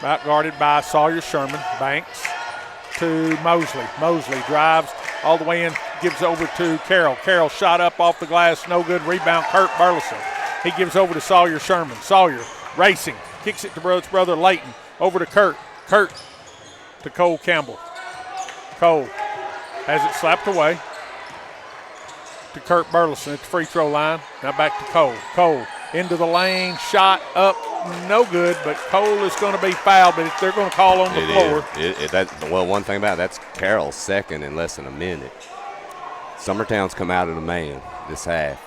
About guarded by Sawyer Sherman. Banks to Mosley. Mosley drives all the way in, gives over to Carroll. Carroll shot up off the glass, no good. Rebound, Kurt Burleson. He gives over to Sawyer Sherman. Sawyer racing, kicks it to his brother Layton. Over to Kurt. Kurt to Cole Campbell. Cole has it slapped away to Kurt Burleson at the free throw line. Now back to Cole. Cole into the lane, shot up, no good, but Cole is going to be fouled, but they're going to call on the floor. Well, one thing about it, that's Carroll's second in less than a minute. Summertown's come out of the man this half.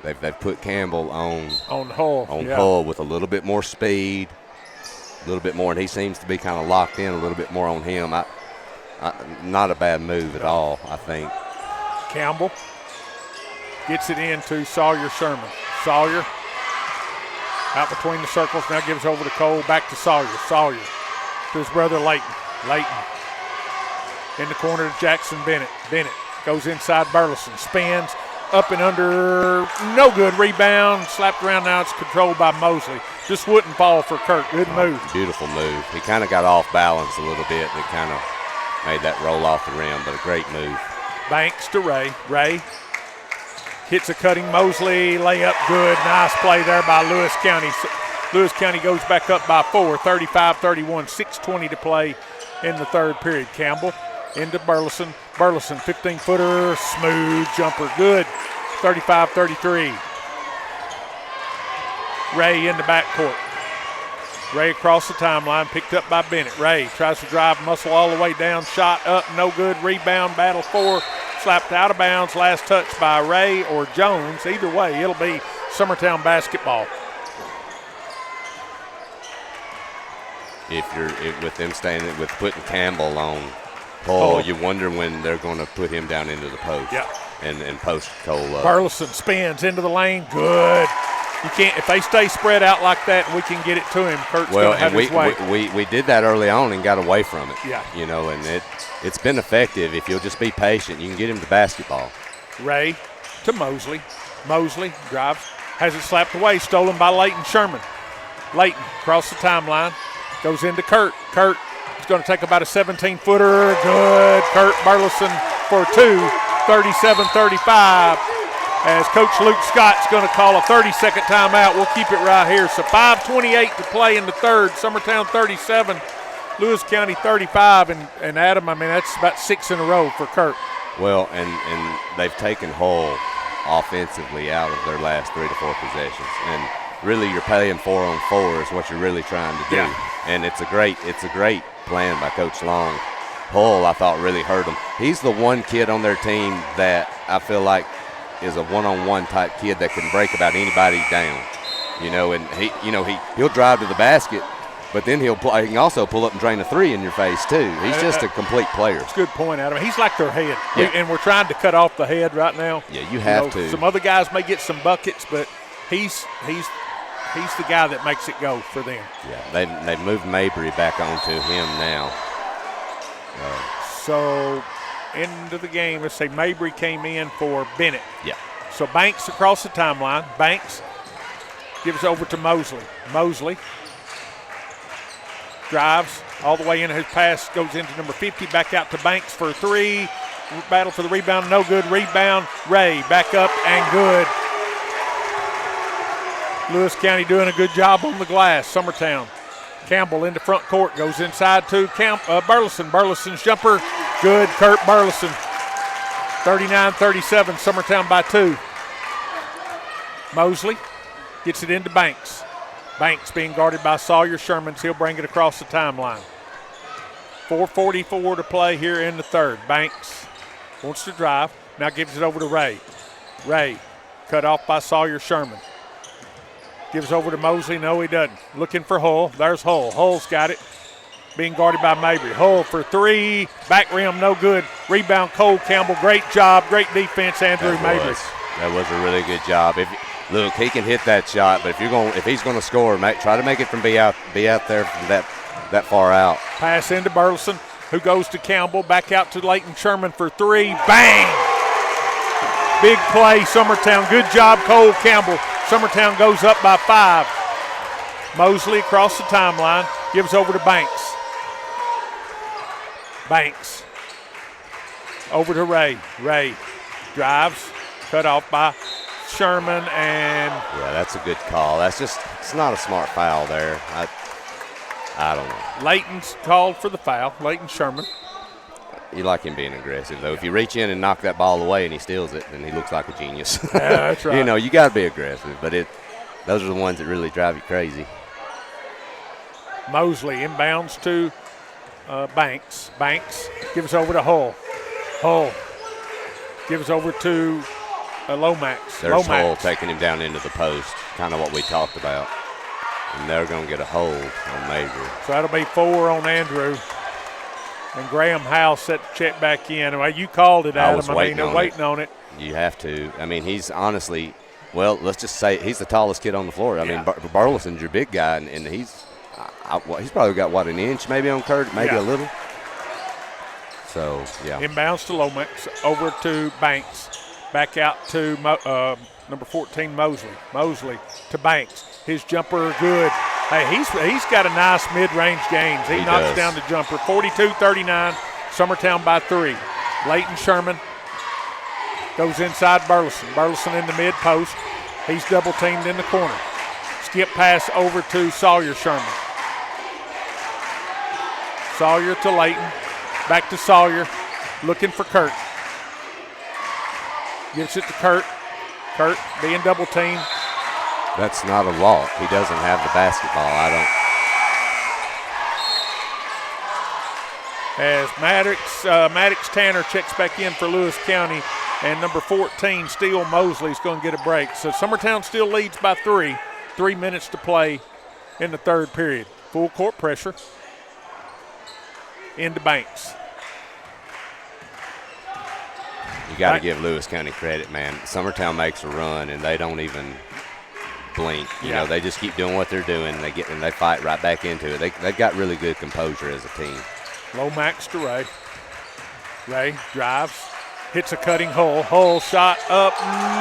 They've put Campbell on Hull with a little bit more speed, a little bit more, and he seems to be kind of locked in a little bit more on him. Not a bad move at all, I think. Campbell gets it into Sawyer Sherman. Sawyer out between the circles, now gives over to Cole, back to Sawyer. Sawyer to his brother Layton. Layton in the corner to Jackson Bennett. Bennett goes inside Burleson, spins, up and under, no good. Rebound, slapped around, now it's controlled by Mosley. Just wouldn't fall for Kurt. Good move. Beautiful move. He kind of got off balance a little bit and kind of made that roll off the rim, but a great move. Banks to Ray. Ray hits a cutting Mosley, layup good. Nice play there by Lewis County. Lewis County goes back up by 4, 35-31, 6:20 to play in the third period. Campbell into Burleson. Burleson, 15-footer, smooth jumper, good. 35-33. Ray in the backcourt. Ray across the timeline, picked up by Bennett. Ray tries to drive, muscle all the way down, shot up, no good. Rebound, battle for, slapped out of bounds. Last touch by Ray or Jones. Either way, it'll be Summertown basketball. With them standing, with putting Campbell on Cole, you wonder when they're going to put him down into the post. Yeah. And post Cole up. Burleson spins into the lane, good. You can't, if they stay spread out like that, we can get it to him. Kurt's going to have his way. We did that early on and got away from it. Yeah. You know, and it's been effective. If you'll just be patient, you can get him to basketball. Ray to Mosley. Mosley drives, has it slapped away, stolen by Layton Sherman. Layton across the timeline, goes into Kurt. Kurt is going to take about a 17-footer, good. Kurt Burleson for 2, 37-35. As Coach Luke Scott's going to call a 30-second timeout. We'll keep it right here. So 5:28 to play in the third. Summertown 37, Lewis County 35. And Adam, I mean, that's about 6 in a row for Kurt. Well, and they've taken Hull offensively out of their last 3 to 4 possessions. And really you're playing 4-on-4 is what you're really trying to do. Yeah. And it's a great plan by Coach Long. Hull, I thought, really hurt him. He's the one kid on their team that I feel like is a one-on-one type kid that can break about anybody down, you know, and he'll drive to the basket, but then he can also pull up and drain a 3 in your face too. He's just a complete player. It's a good point, Adam. He's like their head, yeah. And we're trying to cut off the head right now. Yeah, you have to. Some other guys may get some buckets, but he's the guy that makes it go for them. Yeah, they've moved Mabry back onto him now. So into the game, let's say Mabry came in for Bennett. Yeah. So Banks across the timeline. Banks gives over to Mosley. Mosley drives all the way in. His pass goes into number 50. Back out to Banks for 3. Battle for the rebound. No good. Rebound. Ray back up and good. Lewis County doing a good job on the glass. Summertown Campbell into front court, goes inside to Burleson. Burleson's jumper, good. Kurt Burleson, 39-37, Summertown by 2. Mosley gets it into Banks. Banks being guarded by Sawyer Shermans. He'll bring it across the timeline. 4:44 to play here in the third. Banks wants to drive, now gives it over to Ray. Ray cut off by Sawyer Sherman. Gives over to Mosley. No, he doesn't. Looking for Hull. There's Hull. Hull's got it. Being guarded by Mabry. Hull for 3. Back rim, no good. Rebound, Cole Campbell. Great job. Great defense, Andrew Mabry. That was a really good job. Look, he can hit that shot, but if he's going to score, try to make it from be out there from that far out. Pass into Burleson, who goes to Campbell. Back out to Leighton Sherman for 3. Bang! Big play, Summertown. Good job, Cole Campbell. Summertown goes up by 5. Mosley across the timeline, gives over to Banks. Banks over to Ray. Ray drives, cut off by Sherman, and yeah, that's a good call. It's not a smart foul there. I don't know. Leighton's called for the foul. Leighton Sherman. You like him being aggressive, though. If you reach in and knock that ball away and he steals it, then he looks like a genius. Yeah, that's right. You got to be aggressive, but those are the ones that really drive you crazy. Mosley inbounds to Banks. Banks gives over to Hull. Hull gives over to Lomax. There's Lomax. Hull taking him down into the post, kind of what we talked about. And they're going to get a hold on Major. So that'll be 4 on Andrew. And Graham Howe set the check back in. Well, you called it, Adam. They're waiting on it. You have to. I mean, he's honestly, well, let's just say he's the tallest kid on the floor. I mean, Burleson's your big guy, and he's probably got, an inch maybe on Kurt, maybe a little. So, yeah. Inbounds to Lomax, over to Banks. Back out to number 14, Mosley. Mosley to Banks. His jumper good. Hey, he's got a nice mid-range game. He knocks down the jumper. 42-39, Summertown by 3. Leighton Sherman goes inside Burleson. Burleson in the mid-post. He's double-teamed in the corner. Skip pass over to Sawyer Sherman. Sawyer to Leighton. Back to Sawyer. Looking for Kurt. Gives it to Kurt. Kurt being double-teamed. That's not a walk. He doesn't have the basketball. As Maddox Tanner checks back in for Lewis County, and number 14, Steele Mosley, is going to get a break. So Summertown still leads by 3. 3 minutes to play in the third period. Full court pressure. Into Banks. You got to give Lewis County credit, man. Summertown makes a run, and they don't even blink. You know, they just keep doing what they're doing. They fight right back into it. They've got really good composure as a team. Lomax to Ray. Ray drives, hits a cutting Hull. Hull shot up,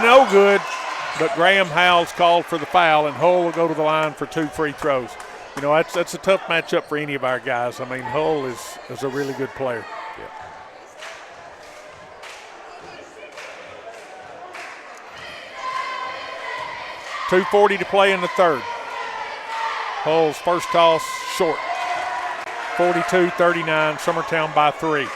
no good. But Graham Howell's called for the foul, and Hull will go to the line for 2 free throws. You know, that's a tough matchup for any of our guys. I mean, Hull is a really good player. Yeah. .240 to play in the third. Hull's first toss short. 42-39, Summertown by 3.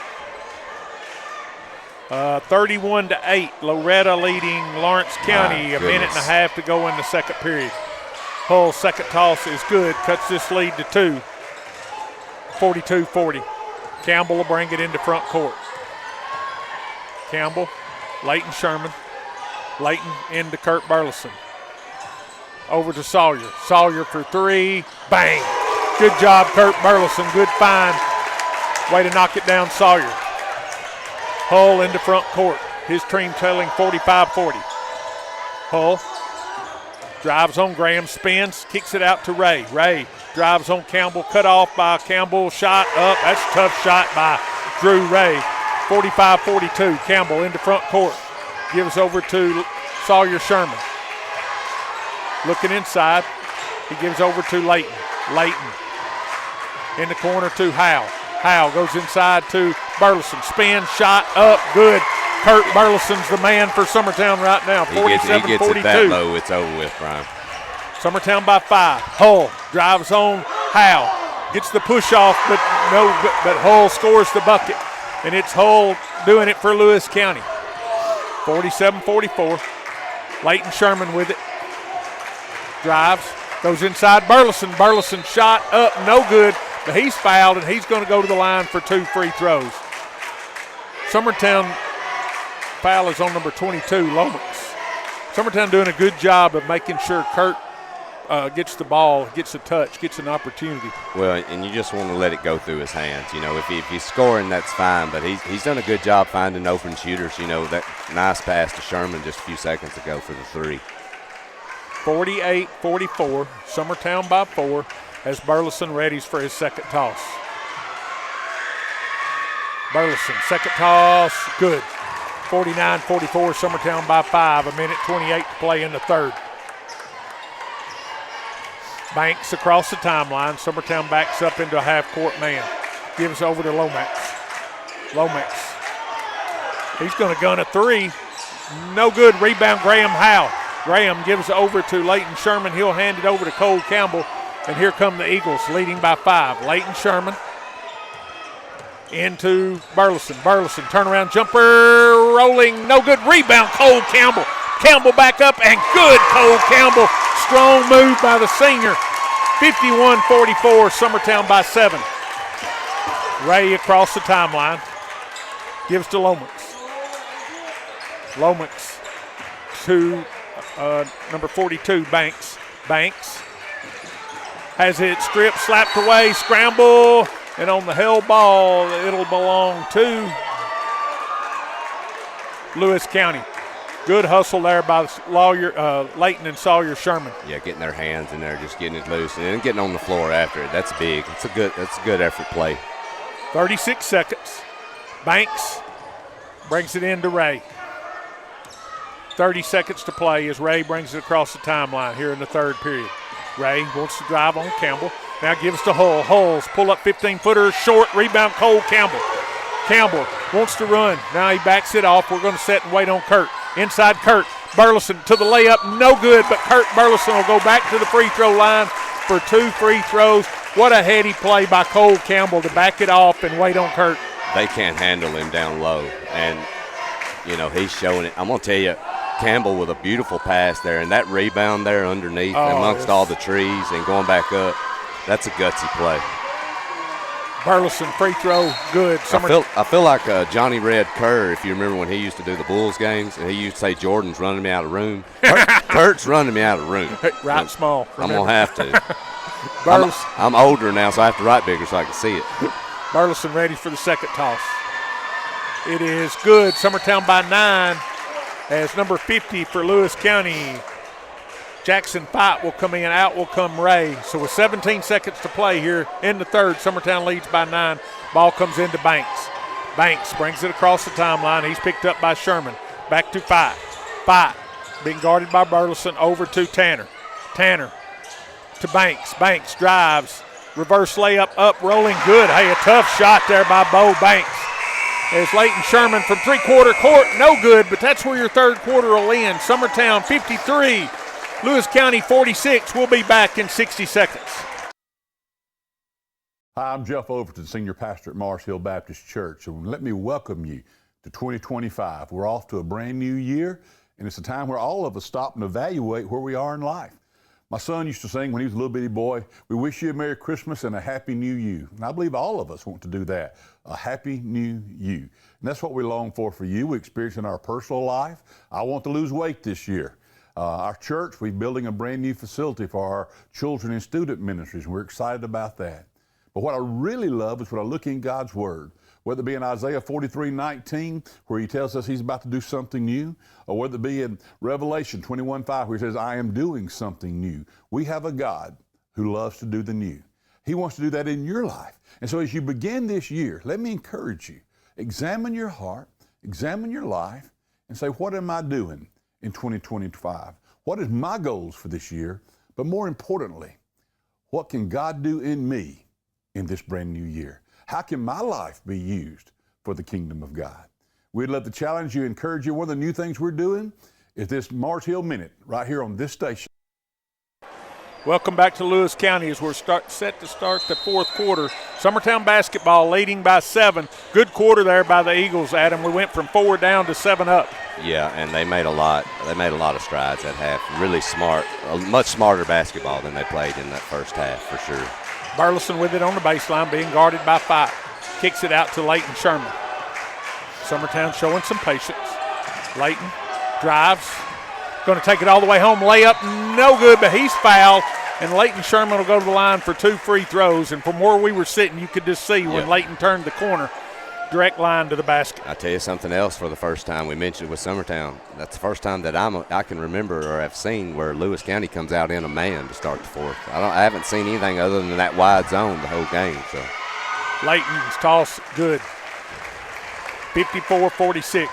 31-8, Loretta leading Lawrence County. A minute and a half to go in the second period. Hull's second toss is good, cuts this lead to 2. 42-40. Campbell will bring it into front court. Campbell, Leighton Sherman. Leighton into Kurt Burleson. Over to Sawyer. Sawyer for 3. Bang. Good job, Kurt Burleson. Good find. Way to knock it down, Sawyer. Hull into front court. His team trailing 45-40. Hull drives on Graham, spins, kicks it out to Ray. Ray drives on Campbell, cut off by Campbell. Shot up. That's a tough shot by Drew Ray. 45-42. Campbell into front court. Gives over to Sawyer Sherman. Looking inside. He gives over to Leighton. Leighton in the corner to Howe. Howe goes inside to Burleson. Spin, shot up, good. Kurt Burleson's the man for Summertown right now. 47-42. He gets it that low, it's over with, Brian. Summertown by 5. Hull drives on Howe. gets the push off, but Hull scores the bucket. And it's Hull doing it for Lewis County. 47-44. Leighton Sherman with it. Drives, goes inside Burleson. Burleson shot up, no good, but he's fouled, and he's going to go to the line for 2 free throws. Summertown foul is on number 22, Lomax. Summertown doing a good job of making sure Kurt gets the ball, gets a touch, gets an opportunity. Well, and you just want to let it go through his hands. You know, if he's scoring, that's fine, but he's done a good job finding open shooters. You know, that nice pass to Sherman just a few seconds ago for the 3. 48-44, Summertown by 4 as Burleson readies for his second toss. Burleson, second toss, good. 49-44, Summertown by 5, a minute 28 to play in the third. Banks across the timeline. Summertown backs up into a half-court man. Gives over to Lomax. Lomax. He's going to gun a 3. No good. Rebound, Graham Howe. Graham gives over to Leighton Sherman. He'll hand it over to Cole Campbell. And here come the Eagles, leading by 5. Leighton Sherman into Burleson. Burleson, turnaround jumper, rolling, no good. Rebound, Cole Campbell. Campbell back up, and good, Cole Campbell. Strong move by the senior. 51-44, Summertown by 7. Ray across the timeline. Gives to Lomax. Lomax to number 42, Banks. Banks has it stripped, slapped away, scramble, and on the held ball, it'll belong to Lewis County. Good hustle there by Leighton and Sawyer Sherman. Yeah, getting their hands in there, just getting it loose, and then getting on the floor after it. That's big. That's a good effort play. 36 seconds. Banks brings it into Ray. 30 seconds to play as Ray brings it across the timeline here in the third period. Ray wants to drive on Campbell. Now gives to Hull. Hull's pull up 15-footer, short, rebound, Cole Campbell. Campbell wants to run. Now he backs it off. We're going to sit and wait on Kurt. Inside Kurt. Burleson to the layup, no good, but Kurt Burleson will go back to the free throw line for 2 free throws. What a heady play by Cole Campbell to back it off and wait on Kurt. They can't handle him down low, and, you know, he's showing it. I'm going to tell you, Campbell with a beautiful pass there, and that rebound there underneath amongst all the trees and going back up, that's a gutsy play. Burleson free throw, good. I feel like Johnny Red Kerr, if you remember when he used to do the Bulls games, and he used to say Jordan's running me out of room. Kurt's running me out of room. Right small. I'm going to have to. I'm older now, so I have to write bigger so I can see it. Burleson ready for the second toss. It is good. Summertown by 9 as number 50 for Lewis County. Jackson Fight will come in, out will come Ray. So with 17 seconds to play here in the third, Summertown leads by 9. Ball comes into Banks. Banks brings it across the timeline. He's picked up by Sherman. Back to Fight. Fight being guarded by Burleson, over to Tanner. Tanner to Banks. Banks drives. Reverse layup up, rolling good. Hey, a tough shot there by Bo Banks. As Leighton Sherman from three-quarter court, no good, but that's where your third quarter will end. Summertown 53. Lewis County 46. We'll be back in 60 seconds. Hi, I'm Jeff Overton, Senior Pastor at Mars Hill Baptist Church. And let me welcome you to 2025. We're off to a brand new year, and it's a time where all of us stop and evaluate where we are in life. My son used to sing when he was a little bitty boy, "We wish you a Merry Christmas and a Happy New You." And I believe all of us want to do that, a Happy New You. And that's what we long for you. We experience in our personal life. I want to lose weight this year. Our church, we're building a brand new facility for our children and student ministries, and we're excited about that. But what I really love is when I look in God's Word, whether it be in Isaiah 43:19, where he tells us he's about to do something new, or whether it be in Revelation 21:5, where he says, "I am doing something new." We have a God who loves to do the new. He wants to do that in your life. And so as you begin this year, let me encourage you, examine your heart, examine your life, and say, what am I doing in 2025? What is my goals for this year? But more importantly, what can God do in me in this brand new year? How can my life be used for the kingdom of God? We'd love to challenge you, encourage you. One of the new things we're doing is this Mars Hill Minute right here on this station. Welcome back to Lewis County as we're set to start the fourth quarter. Summertown basketball leading by 7. Good quarter there by the Eagles, Adam. We went from 4 down to 7 up. Yeah, and they made a lot. They made a lot of strides at half. Really smart, much smarter basketball than they played in that first half for sure. Burleson with it on the baseline, being guarded by 5. Kicks it out to Leighton Sherman. Summertown showing some patience. Leighton drives. Going to take it all the way home. Layup, no good, but he's fouled. And Leighton Sherman will go to the line for 2 free throws. And from where we were sitting, you could just see when Leighton turned the corner, direct line to the basket. I'll tell you something else for the first time. We mentioned it with Summertown. That's the first time that I can remember or have seen where Lewis County comes out in a man to start the fourth. I haven't seen anything other than that wide zone the whole game. So Leighton's toss, good. 54-46.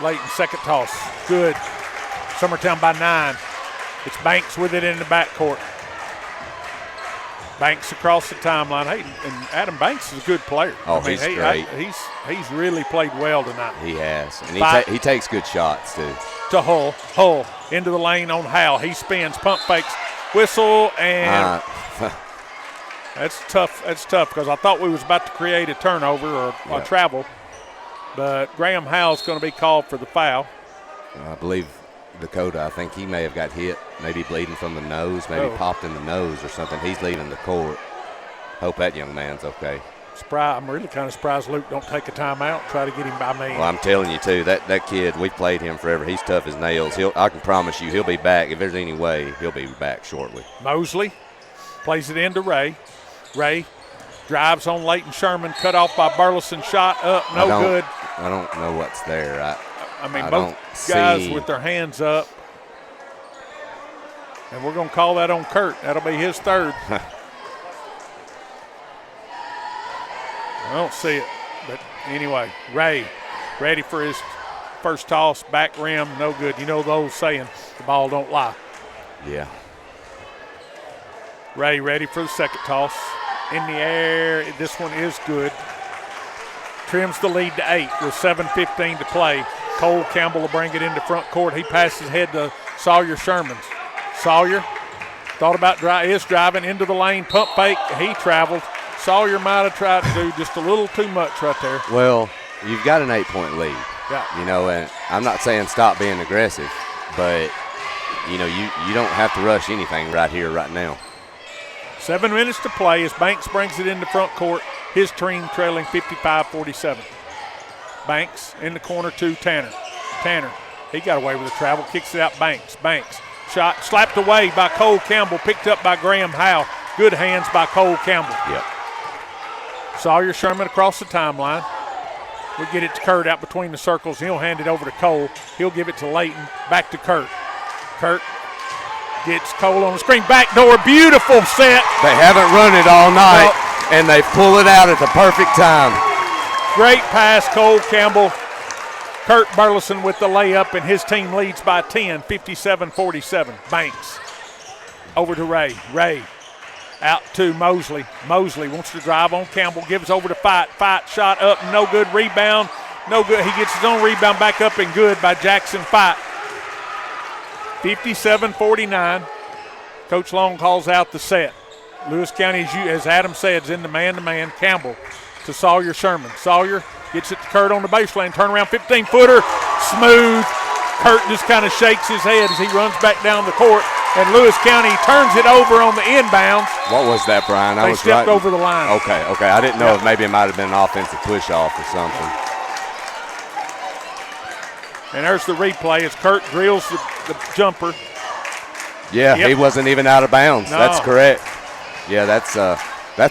Leighton, second toss, good. Summertown by 9. It's Banks with it in the backcourt. Banks across the timeline. Hey, and Adam Banks is a good player. Oh, he's great. He's really played well tonight. He has, and he takes good shots too. To Hull into the lane on Howell. He spins, pump fakes, whistle, and that's tough. That's tough because I thought we was about to create a turnover or a travel. But Graham Howell's going to be called for the foul. I believe Dakota, I think he may have got hit, maybe bleeding from the nose, maybe popped in the nose or something. He's leaving the court. Hope that young man's okay. I'm really kind of surprised Luke don't take a timeout and try to get him by man. Well, I'm telling you, too, that kid, we've played him forever. He's tough as nails. I can promise you he'll be back. If there's any way, he'll be back shortly. Mosley plays it into Ray. Ray drives on Leighton Sherman, cut off by Burleson, shot up, no good. I don't know what's there. I mean, both guys with their hands up. And we're going to call that on Kurt. That'll be his third. I don't see it. But anyway, Ray ready for his first toss, back rim, no good. You know the old saying, the ball don't lie. Yeah. Ray ready for the second toss. In the air, this one is good. Trims the lead to 8 with 7:15 to play. Cole Campbell will bring it into front court. He passes ahead to Sawyer Sherman. Sawyer thought about driving into the lane, pump fake. He traveled. Sawyer might have tried to do just a little too much right there. Well, you've got an 8-point lead. Yeah. You know, and I'm not saying stop being aggressive, but, you know, you don't have to rush anything right here, right now. 7 minutes to play as Banks brings it into front court. His team trailing 55-47. Banks in the corner to Tanner. Tanner, he got away with the travel, kicks it out Banks. Banks, shot slapped away by Cole Campbell, picked up by Graham Howell. Good hands by Cole Campbell. Yep. Sawyer Sherman across the timeline. We get it to Kurt out between the circles. He'll hand it over to Cole. He'll give it to Leighton. Back to Kurt. Kurt gets Cole on the screen. Backdoor, beautiful set. They haven't run it all night, and they pull it out at the perfect time. Great pass, Cole Campbell. Kurt Burleson with the layup, and his team leads by 10, 57-47. Banks over to Ray. Ray out to Mosley. Mosley wants to drive on Campbell, gives over to Fight. Fight shot up, no good. Rebound, no good. He gets his own rebound back up and good by Jackson Fight. 57-49. Coach Long calls out the set. Lewis County, as Adam said, is in the man-to-man. Campbell to Sawyer Sherman. Sawyer gets it to Kurt on the baseline. Turnaround 15-footer. Smooth. Kurt just kind of shakes his head as he runs back down the court. And Lewis County turns it over on the inbounds. What was that, Brian? They stepped over the line. Okay. I didn't know if maybe it might have been an offensive push-off or something. And there's the replay as Kurt drills the jumper. Yeah, he wasn't even out of bounds. No. That's correct. Yeah, that's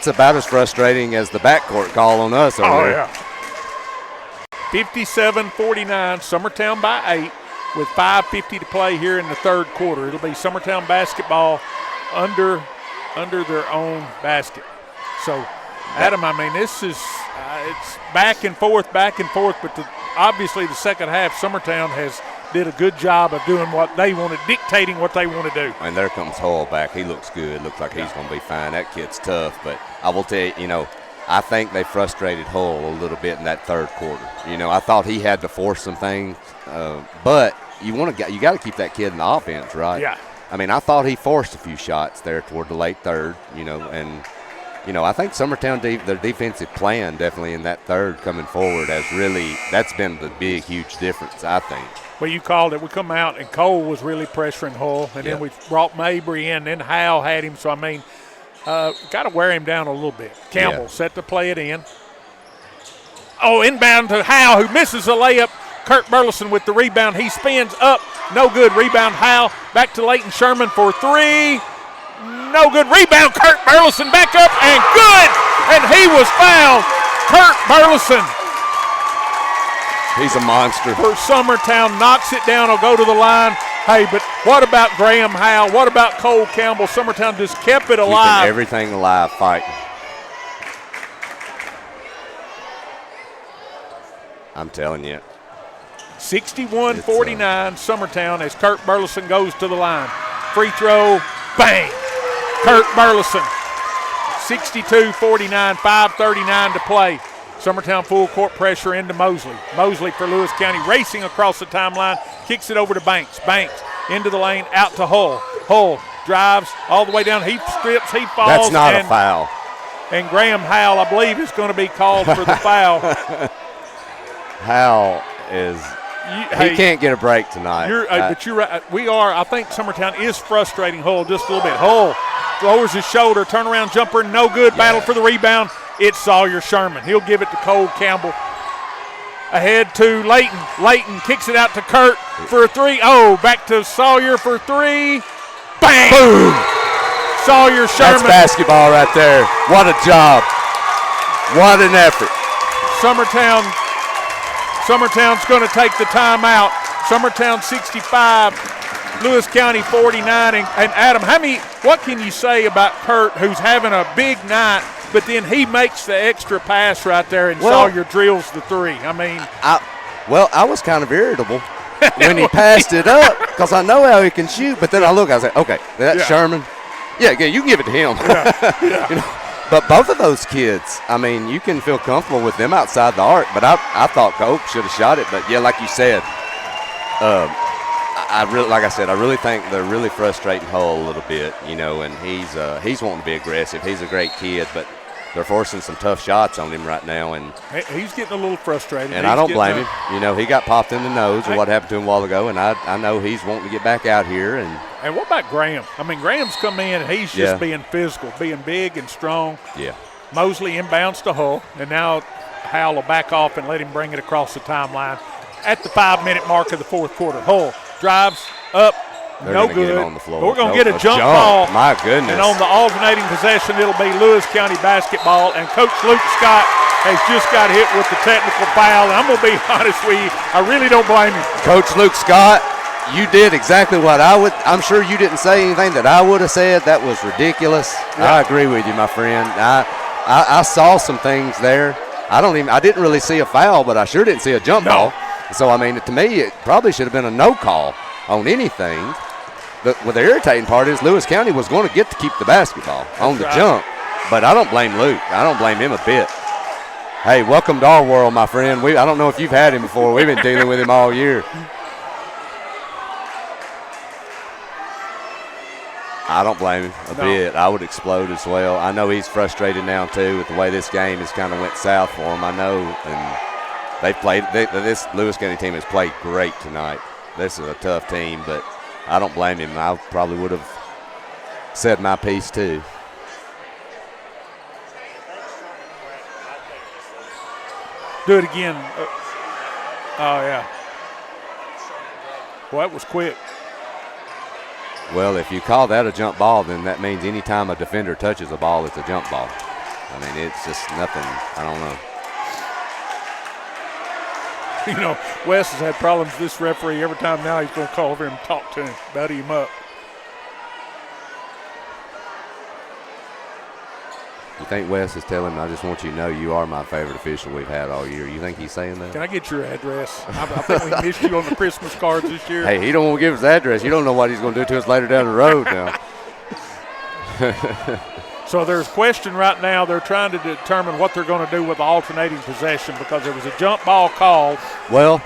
about as frustrating as the backcourt call on us over there. 57-49, Summertown by 8 with 5:50 to play here in the third quarter. It'll be Summertown basketball under their own basket. So, Adam, I mean, this is it's back and forth, but obviously the second half, Summertown did a good job of doing what they wanted, dictating what they want to do. And there comes Hull back. He looks good. Looks like he's going to be fine. That kid's tough. But I will tell you, I think they frustrated Hull a little bit in that third quarter. You know, I thought he had to force some things, but you got to keep that kid in the offense, right? Yeah. I mean, I thought he forced a few shots there toward the late third, you know, and I think Summertown, their defensive plan definitely in that third coming forward that's been the big, huge difference, I think. Well, you called it. We come out, and Cole was really pressuring Hull, and then we brought Mabry in, then Howell had him. So, I mean, got to wear him down a little bit. Campbell set to play it in. Oh, inbound to Howell, who misses a layup. Kurt Burleson with the rebound. He spins up. No good. Rebound, Howell. Back to Leighton Sherman for three. No good. Rebound, Kurt Burleson back up and good. And he was fouled. Kurt Burleson. He's a monster. For Summertown, knocks it down. Will go to the line. Hey, but what about Graham Howell? What about Cole Campbell? Summertown just kept it alive. Keeping everything alive, fighting. I'm telling you. 61-49, Summertown as Kurt Burleson goes to the line. Free throw, bang. Kurt Burleson, 62-49, 5:39 to play. Summertown full court pressure into Mosley. Mosley for Lewis County racing across the timeline, kicks it over to Banks. Banks into the lane, out to Hull. Hull drives all the way down. He strips, he falls. That's not a foul. And Graham Howell, I believe, is going to be called for the foul. Howell is – he can't get a break tonight. But you're right. We are. I think Summertown is frustrating Hull just a little bit. Hull lowers his shoulder, turnaround jumper, no good. Battle for the rebound. It's Sawyer Sherman. He'll give it to Cole Campbell. Ahead to Leighton. Leighton kicks it out to Kurt for a three. Oh, back to Sawyer for three. Bang! Boom! Sawyer Sherman. That's basketball right there. What a job. What an effort. Summertown's going to take the timeout. Summertown 65, Lewis County 49. And Adam, what can you say about Kurt, who's having a big night, but then he makes the extra pass right there and Sawyer drills the three? I mean. I was kind of irritable when he passed it up because I know how he can shoot, but then I was like, okay, that's Sherman. Yeah, you can give it to him. Yeah. You know? But both of those kids, I mean, you can feel comfortable with them outside the arc. But I thought Cope should have shot it. But, yeah, like you said, I really think they're really frustrating Hull a little bit, you know, and he's wanting to be aggressive. He's a great kid, but they're forcing some tough shots on him right now. And he's getting a little frustrated. And I don't blame him. You know, he got popped in the nose or what happened to him a while ago, and I know he's wanting to get back out here. And what about Graham? I mean, Graham's come in and he's just being physical, being big and strong. Yeah. Mosley inbounds to Hull, and now Howell will back off and let him bring it across the timeline at the 5-minute mark of the fourth quarter. Hull drives up. They're no good. Get him on the floor. We're going to get a jump ball. My goodness. And on the alternating possession, it'll be Lewis County basketball. And Coach Luke Scott has just got hit with the technical foul. And I'm going to be honest with you, I really don't blame him. Coach Luke Scott, you did exactly what I'm sure you didn't say anything that I would have said. That was ridiculous. Yeah. I agree with you, my friend. I saw some things there. I didn't really see a foul, but I sure didn't see a jump ball. So, I mean, to me, it probably should have been a no call on anything. The irritating part is Lewis County was going to get to keep the basketball on the jump. But I don't blame Luke. I don't blame him a bit. Hey, welcome to our world, my friend. I don't know if you've had him before. We've been dealing with him all year. I don't blame him a bit. I would explode as well. I know he's frustrated now, too, with the way this game has kind of went south for him. I know. And this Lewis County team has played great tonight. This is a tough team, but I don't blame him. I probably would have said my piece, too. Do it again. Oh, yeah. Well, that was quick. Well, if you call that a jump ball, then that means any time a defender touches a ball, it's a jump ball. I mean, it's just nothing. I don't know. You know, Wes has had problems with this referee every time now he's going to call over him and talk to him, buddy him up. You think Wes is telling him, I just want you to know you are my favorite official we've had all year? You think he's saying that? Can I get your address? I think we missed you on the Christmas cards this year. Hey, he don't want to give us the address. You don't know what he's going to do to us later down the road now. So there's question right now. They're trying to determine what they're going to do with the alternating possession because there was a jump ball called. Well,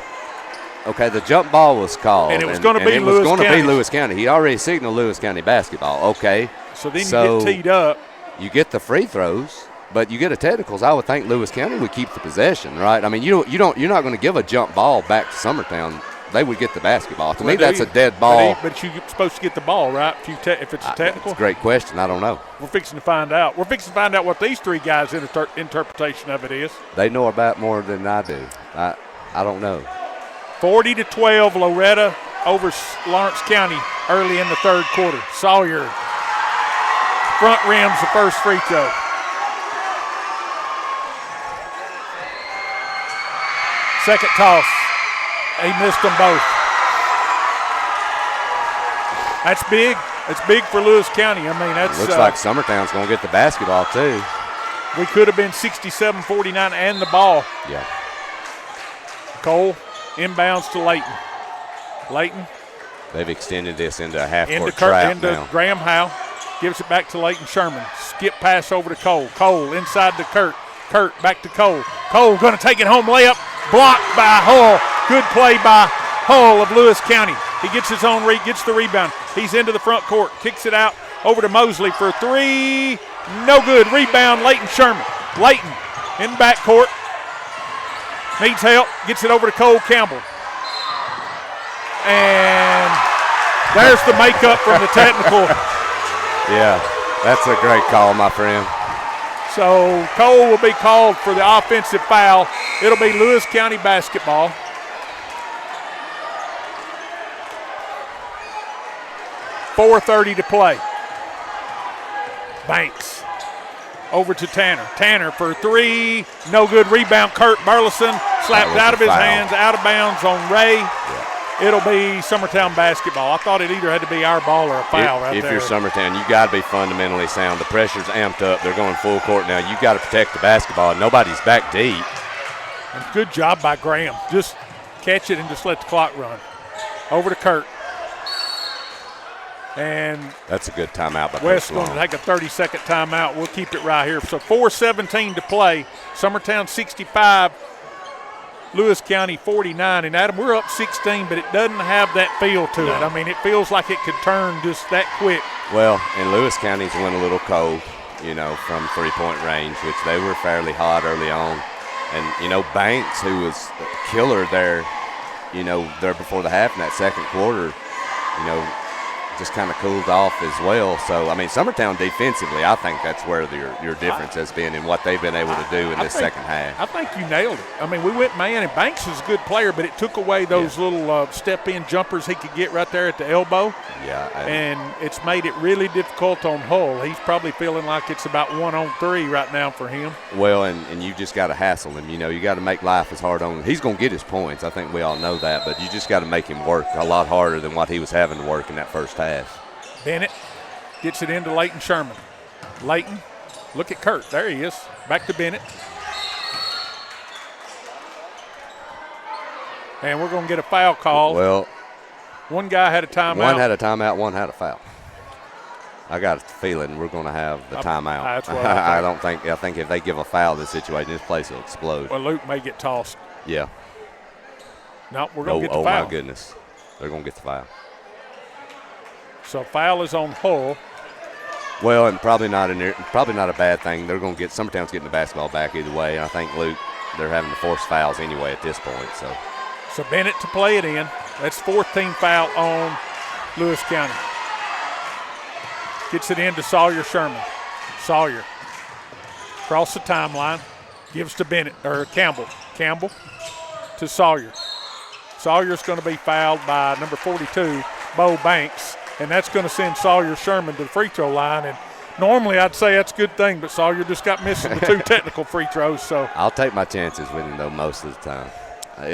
okay, the jump ball was called. And it was going to be Lewis County. He already signaled Lewis County basketball. Okay. So then you get teed up. You get the free throws, but you get a technicals. I would think Lewis County would keep the possession, right? I mean, you're not going to give a jump ball back to Summertown. They would get the basketball. To me, that's a dead ball. But you're supposed to get the ball, right, if it's a technical? That's a great question. I don't know. We're fixing to find out. We're fixing to find out what these three guys' interpretation of it is. They know about more than I do. I don't know. 40-12, Loretta over Lawrence County early in the third quarter. Sawyer front rims the first free throw. Second toss. He missed them both. That's big. It's big for Lewis County. I mean, that's looks like Summertown's going to get the basketball too. We could have been 67-49 and the ball. Yeah. Cole inbounds to Layton. Layton. They've extended this into a half-court trap now. Graham Howe gives it back to Layton Sherman. Skip pass over to Cole. Cole inside to Kurt. Kurt back to Cole. Cole going to take it home layup. Blocked by Hull. Good play by Hull of Lewis County. He gets his own gets the rebound. He's into the front court. Kicks it out over to Mosley for three. No good. Rebound, Layton Sherman. Layton in backcourt. Needs help. Gets it over to Cole Campbell. And there's the makeup from the technical. Yeah, that's a great call, my friend. So Cole will be called for the offensive foul. It'll be Lewis County basketball. .4:30 to play. Banks over to Tanner. Tanner for three. No good. Rebound. Kurt Burleson slapped out of his hands, out of bounds on Ray. Yeah. It'll be Summertown basketball. I thought it either had to be our ball or a foul right there. If you're Summertown, you got to be fundamentally sound. The pressure's amped up. They're going full court now. You got to protect the basketball. Nobody's back deep. And good job by Graham. Just catch it and just let the clock run. Over to Kurt. And that's a good timeout by West's going to take a 30-second timeout. We'll keep it right here. So 4:17 to play. Summertown 65. Lewis County 49, and Adam, we're up 16, but it doesn't have that feel to it. I mean, it feels like it could turn just that quick. Well, and Lewis County's went a little cold, from three-point range, which they were fairly hot early on. And, Banks, who was a killer there, there before the half in that second quarter, just kind of cooled off as well. So, I mean, Summertown defensively, I think that's where your difference has been in what they've been able to do in this second half. I think you nailed it. I mean, we went man, and Banks is a good player, but it took away those little step-in jumpers he could get right there at the elbow. Yeah. And it's made it really difficult on Hull. He's probably feeling like it's about 1-on-3 right now for him. Well, and you just got to hassle him. You got to make life as hard on him. He's going to get his points. I think we all know that, but you just got to make him work a lot harder than what he was having to work in that first half. Bennett gets it into Layton Sherman. Layton, look at Kurt. There he is. Back to Bennett. And we're going to get a foul call. Well, one guy had a timeout. One had a timeout, one had a foul. I got a feeling we're going to have the timeout. That's what I think if they give a foul in this situation, this place will explode. Well, Luke may get tossed. Yeah. No, we're going to get the foul. Oh, my goodness. They're going to get the foul. So foul is on Hull. Well, and probably not a bad thing. They're going to get Summertown's getting the basketball back either way. And I think Luke, they're having to force fouls anyway at this point. So Bennett to play it in. That's 14th foul on Lewis County. Gets it into Sawyer Sherman. Sawyer across the timeline, gives to Campbell. Campbell to Sawyer. Sawyer's going to be fouled by number 42, Bo Banks. And that's going to send Sawyer Sherman to the free throw line. And normally I'd say that's a good thing, but Sawyer just got missing the two technical free throws. So I'll take my chances with him, though, most of the time.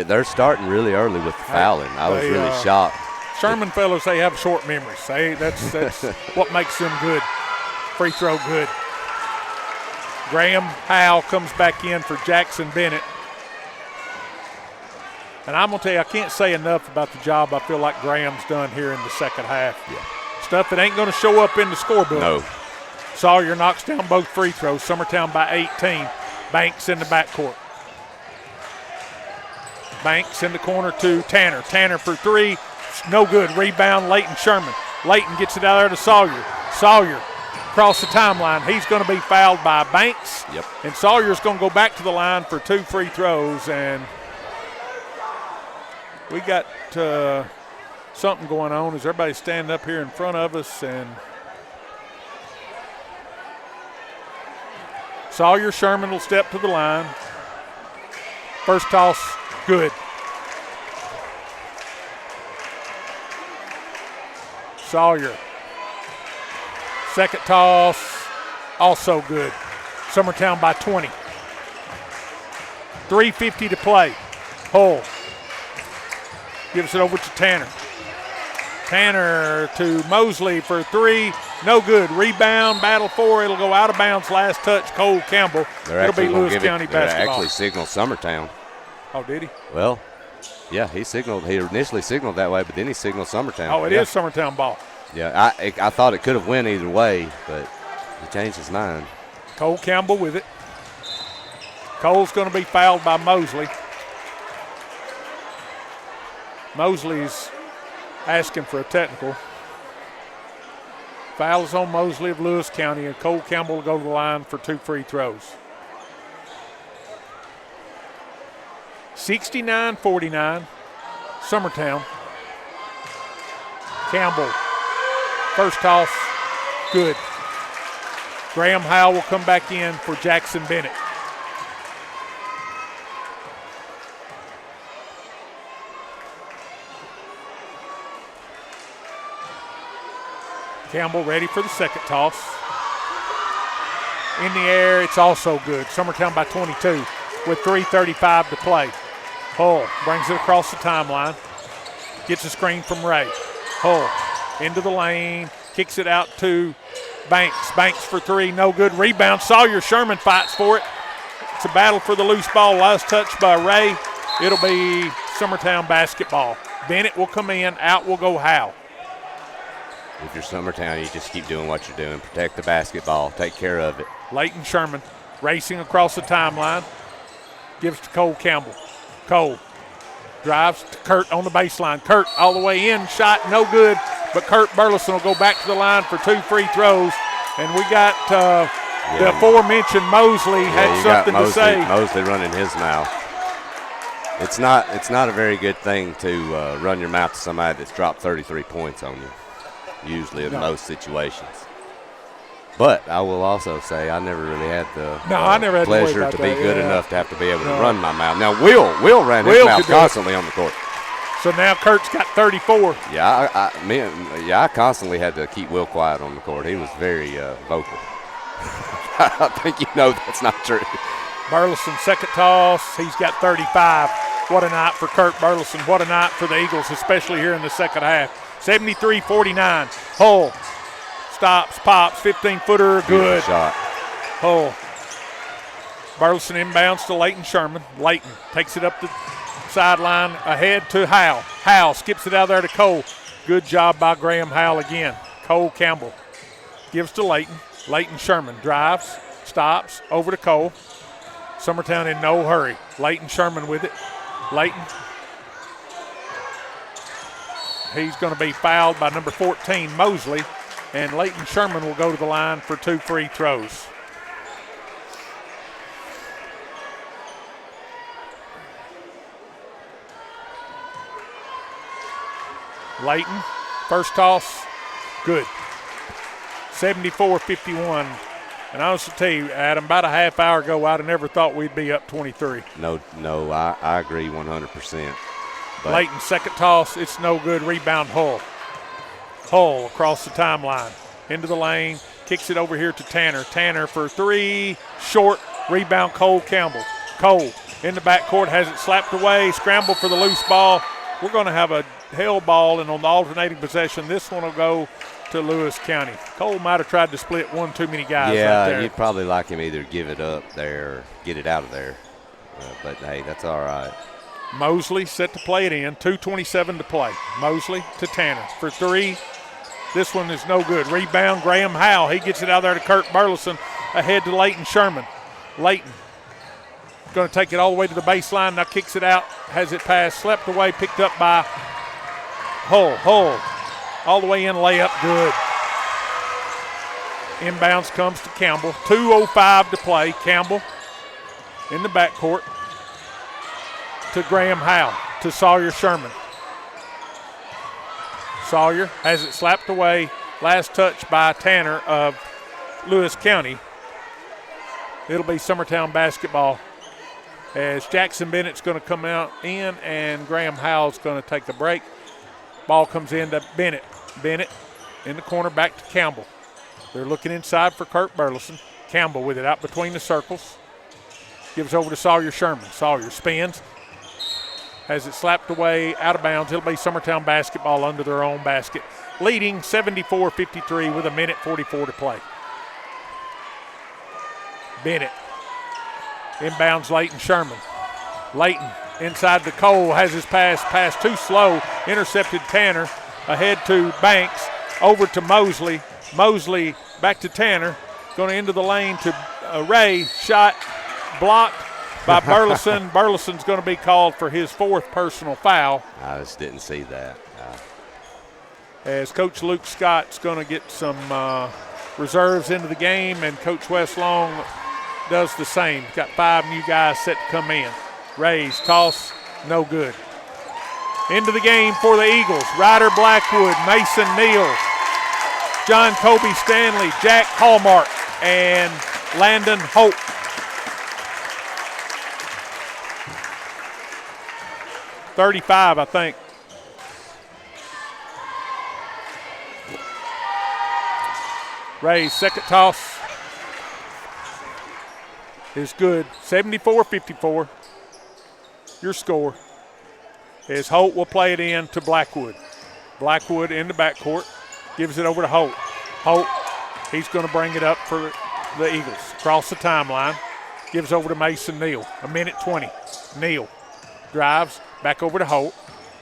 They're starting really early with the fouling. I was really shocked. Sherman fellows, they have short memories. That's what makes them good. Free throw good. Graham Howe comes back in for Jackson Bennett. And I'm going to tell you, I can't say enough about the job I feel like Graham's done here in the second half. Yeah. Stuff that ain't going to show up in the scorebook. No. Sawyer knocks down both free throws. Summertown by 18. Banks in the backcourt. Banks in the corner to Tanner. Tanner for three. No good. Rebound, Leighton Sherman. Leighton gets it out there to Sawyer. Sawyer across the timeline. He's going to be fouled by Banks. Yep. And Sawyer's going to go back to the line for 2 free throws. And we got something going on as everybody's standing up here in front of us. And Sawyer Sherman will step to the line. First toss, good. Sawyer. Second toss, also good. Summertown by 20. 3:50 to play. Hull gives it over to Tanner. Tanner to Mosley for three. No good. Rebound, battle for. It'll go out of bounds. Last touch, Cole Campbell. It'll be Lewis County basketball. Actually signaled Summertown. Oh, did he? Well, yeah, he initially signaled that way, but then he signaled Summertown. Oh, it is Summertown ball. Yeah, I thought it could have went either way, but he changed his mind. Cole Campbell with it. Cole's going to be fouled by Mosley. Mosley's asking for a technical. Foul is on Mosley of Lewis County, and Cole Campbell will go to the line for 2 free throws. 69-49, Summertown. Campbell, first toss, good. Graham Howell will come back in for Jackson Bennett. Campbell ready for the second toss. In the air, it's also good. Summertown by 22 with 3:35 to play. Hull brings it across the timeline. Gets a screen from Ray. Hull into the lane, kicks it out to Banks. Banks for three, no good. Rebound, Sawyer Sherman fights for it. It's a battle for the loose ball. Last touch by Ray. It'll be Summertown basketball. Bennett will come in, out will go Howe. If you're Summertown, you just keep doing what you're doing. Protect the basketball. Take care of it. Leighton Sherman racing across the timeline. Gives to Cole Campbell. Cole drives to Kurt on the baseline. Kurt all the way in. Shot no good. But Kurt Burleson will go back to the line for 2 free throws. And we got the aforementioned Mosley had something to say. Mosley running his mouth. It's not a very good thing to run your mouth to somebody that's dropped 33 points on you. Usually in most situations. But I will also say I never really had the pleasure to be good enough to have to be able to run my mouth. Now, Will ran his mouth constantly on the court. So now Kurt's got 34. Yeah, I constantly had to keep Will quiet on the court. He was very vocal. I think that's not true. Burleson, second toss. He's got 35. What a night for Kurt Burleson. What a night for the Eagles, especially here in the second half. 73-49. Hull stops, pops, 15-footer, good. Shot. Hull. Burleson inbounds to Leighton Sherman. Leighton takes it up the sideline ahead to Howell. Howell skips it out there to Cole. Good job by Graham Howell again. Cole Campbell gives to Leighton. Leighton Sherman drives, stops, over to Cole. Summertown in no hurry. Leighton Sherman with it. Leighton. He's going to be fouled by number 14, Mosley, and Leighton Sherman will go to the line for 2 free throws. Leighton, first toss, good. 74-51. And I honestly tell you, Adam, about a half hour ago, I'd have never thought we'd be up 23. No, I agree 100%. Leighton, second toss, it's no good. Rebound, Hull. Hull across the timeline, into the lane, kicks it over here to Tanner. Tanner for three, short, rebound, Cole Campbell. Cole in the backcourt, has it slapped away, scramble for the loose ball. We're going to have a hell ball, and on the alternating possession, this one will go to Lewis County. Cole might have tried to split one too many guys right there. You'd probably like him either give it up there or get it out of there. But, hey, that's all right. Mosley set to play it in. 2:27 to play. Mosley to Tanner for three. This one is no good. Rebound, Graham Howell. He gets it out there to Kurt Burleson, ahead to Leighton Sherman. Leighton going to take it all the way to the baseline, now kicks it out, has it passed, slept away, picked up by Hull. Hull all the way in, layup, good. Inbounds comes to Campbell. 2:05 to play. Campbell in the backcourt to Graham Howell, to Sawyer Sherman. Sawyer has it slapped away. Last touch by Tanner of Lewis County. It'll be Summertown basketball as Jackson Bennett's going to come out in and Graham Howell's going to take the break. Ball comes in to Bennett. Bennett in the corner, back to Campbell. They're looking inside for Kurt Burleson. Campbell with it out between the circles. Gives over to Sawyer Sherman. Sawyer spins. Has it slapped away out of bounds. It'll be Summertown basketball under their own basket. Leading 74-53 with 1:44 to play. Bennett inbounds Leighton Sherman. Leighton inside the Cole, has his pass too slow, intercepted Tanner, ahead to Banks, over to Mosley. Mosley back to Tanner, going into the lane to Ray, shot blocked by Burleson. Burleson's going to be called for his 4th personal foul. I just didn't see that. As Coach Luke Scott's going to get some reserves into the game, and Coach Wes Long does the same. Got 5 new guys set to come in. Rays, toss, no good. Into the game for the Eagles. Ryder Blackwood, Mason Neal, John Kobe Stanley, Jack Hallmark, and Landon Hope. .35, I think. Ray's second toss is good. 74-54. Your score is Holt will play it in to Blackwood. Blackwood in the backcourt. Gives it over to Holt. Holt, he's going to bring it up for the Eagles. Across the timeline. Gives over to Mason Neal. 1:20. Neal drives back over to Holt.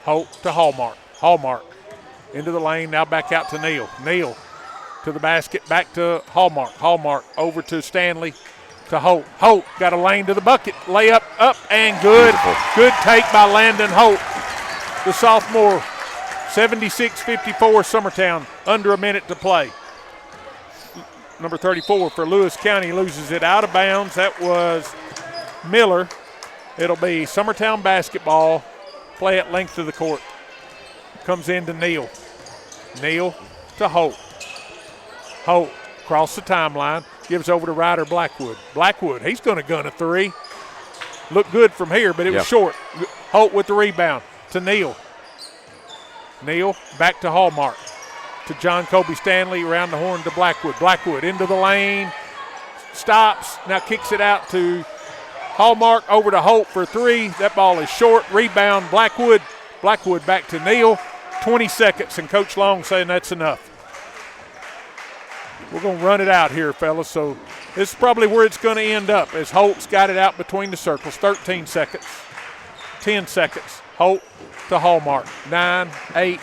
Holt to Hallmark. Hallmark into the lane. Now back out to Neal. Neal to the basket. Back to Hallmark. Hallmark over to Stanley. To Holt. Holt got a lane to the bucket. Layup up and good. Good take by Landon Holt, the sophomore. 76-54 Summertown, under a minute to play. Number 34 for Lewis County loses it out of bounds. That was Miller. It'll be Summertown basketball. Play at length of the court. Comes into Neal. Neal to Holt. Holt across the timeline. Gives over to Ryder Blackwood. Blackwood, he's going to gun a 3. Looked good from here, but it was short. Holt with the rebound to Neal. Neal back to Hallmark. To John Kobe Stanley, around the horn to Blackwood. Blackwood into the lane. Stops. Now kicks it out to Hallmark, over to Holt for 3. That ball is short. Rebound Blackwood. Blackwood back to Neal. 20 seconds, and Coach Long saying that's enough. We're going to run it out here, fellas. So this is probably where it's going to end up, as Holt's got it out between the circles. 13 seconds. 10 seconds. Holt to Hallmark. 9, 8.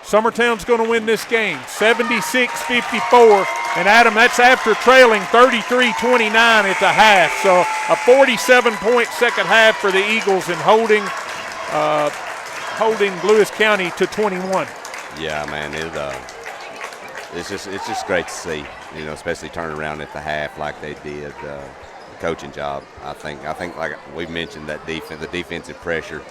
Summertown's going to win this game. 76-54. And, Adam, that's after trailing 33-29 at the half. So a 47-point second half for the Eagles and holding Lewis County to 21. Yeah, man, it's just great to see, especially turn around at the half like they did. The coaching job, I think like we mentioned, that the defensive pressure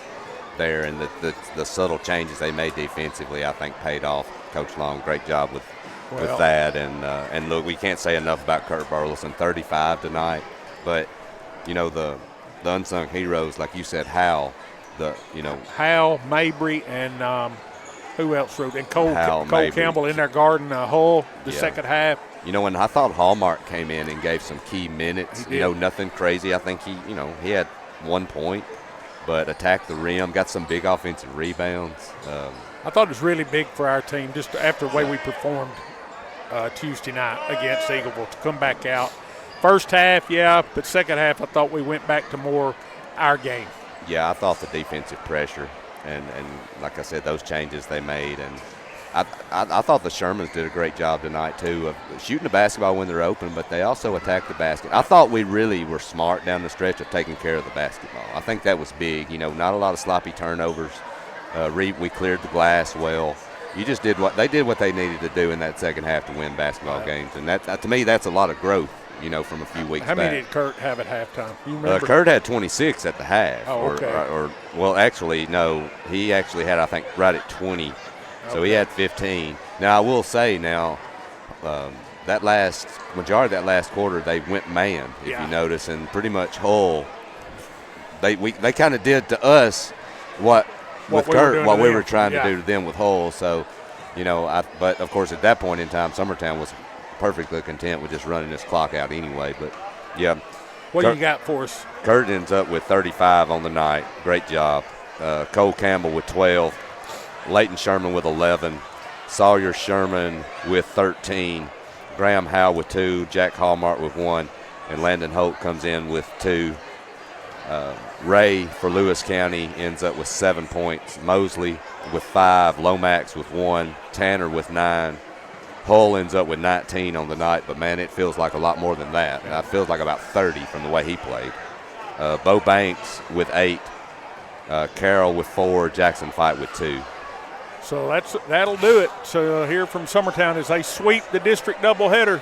there and the subtle changes they made defensively, I think paid off. Coach Long, great job with that. And look, we can't say enough about Kurt Burleson, 35 tonight. But the unsung heroes, like you said, Hal, Hal, Mabry, and who else wrote? And Cole Campbell in their guarding Hull the second half. When I thought Hallmark came in and gave some key minutes, nothing crazy. I think he had 1 point, but attacked the rim, got some big offensive rebounds. I thought it was really big for our team just after the way we performed Tuesday night against Eagleville to come back out. First half, but second half I thought we went back to more our game. Yeah, I thought the defensive pressure and like I said, those changes they made, and I thought the Shermans did a great job tonight, too, of shooting the basketball when they're open, but they also attacked the basket. I thought we really were smart down the stretch of taking care of the basketball. I think that was big. Not a lot of sloppy turnovers. We cleared the glass well. You just did what they needed to do in that second half to win basketball games, and that to me that's a lot of growth. From a few weeks back. How many did Kurt have at halftime? You remember? Kurt had 26 at the half. Oh, okay. Well, actually, no. He actually had, I think, right at 20. So he had 15. Now, I will say that majority of that last quarter, they went man, if you notice, and pretty much Hull, they kind of did to us what we were trying to do to them with Hull. So, but, of course, at that point in time, Summertown was perfectly content with just running this clock out anyway. But, yeah. What do you got for us? Kurt ends up with 35 on the night. Great job. Cole Campbell with 12. Leighton Sherman with 11. Sawyer Sherman with 13. Graham Howe with 2. Jack Hallmark with 1. And Landon Holt comes in with 2. Ray for Lewis County ends up with 7 points. Mosley with 5. Lomax with 1. Tanner with 9. Hull ends up with 19 on the night, but, man, it feels like a lot more than that. It feels like about 30 from the way he played. Bo Banks with 8. Carroll with 4. Jackson Fight with 2. So that'll do it. So here from Summertown as they sweep the district doubleheader.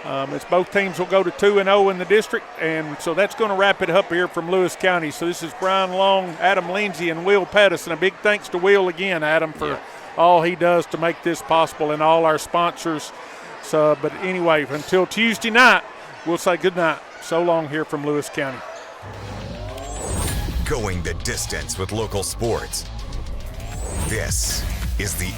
It's both teams will go to 2-0 in the district, and so that's going to wrap it up here from Lewis County. So this is Brian Long, Adam Lindsay, and Will Pettis. And a big thanks to Will again, Adam, for all he does to make this possible, and all our sponsors. So, but anyway, until Tuesday night, we'll say good night. So long here from Lewis County. Going the distance with local sports. This is the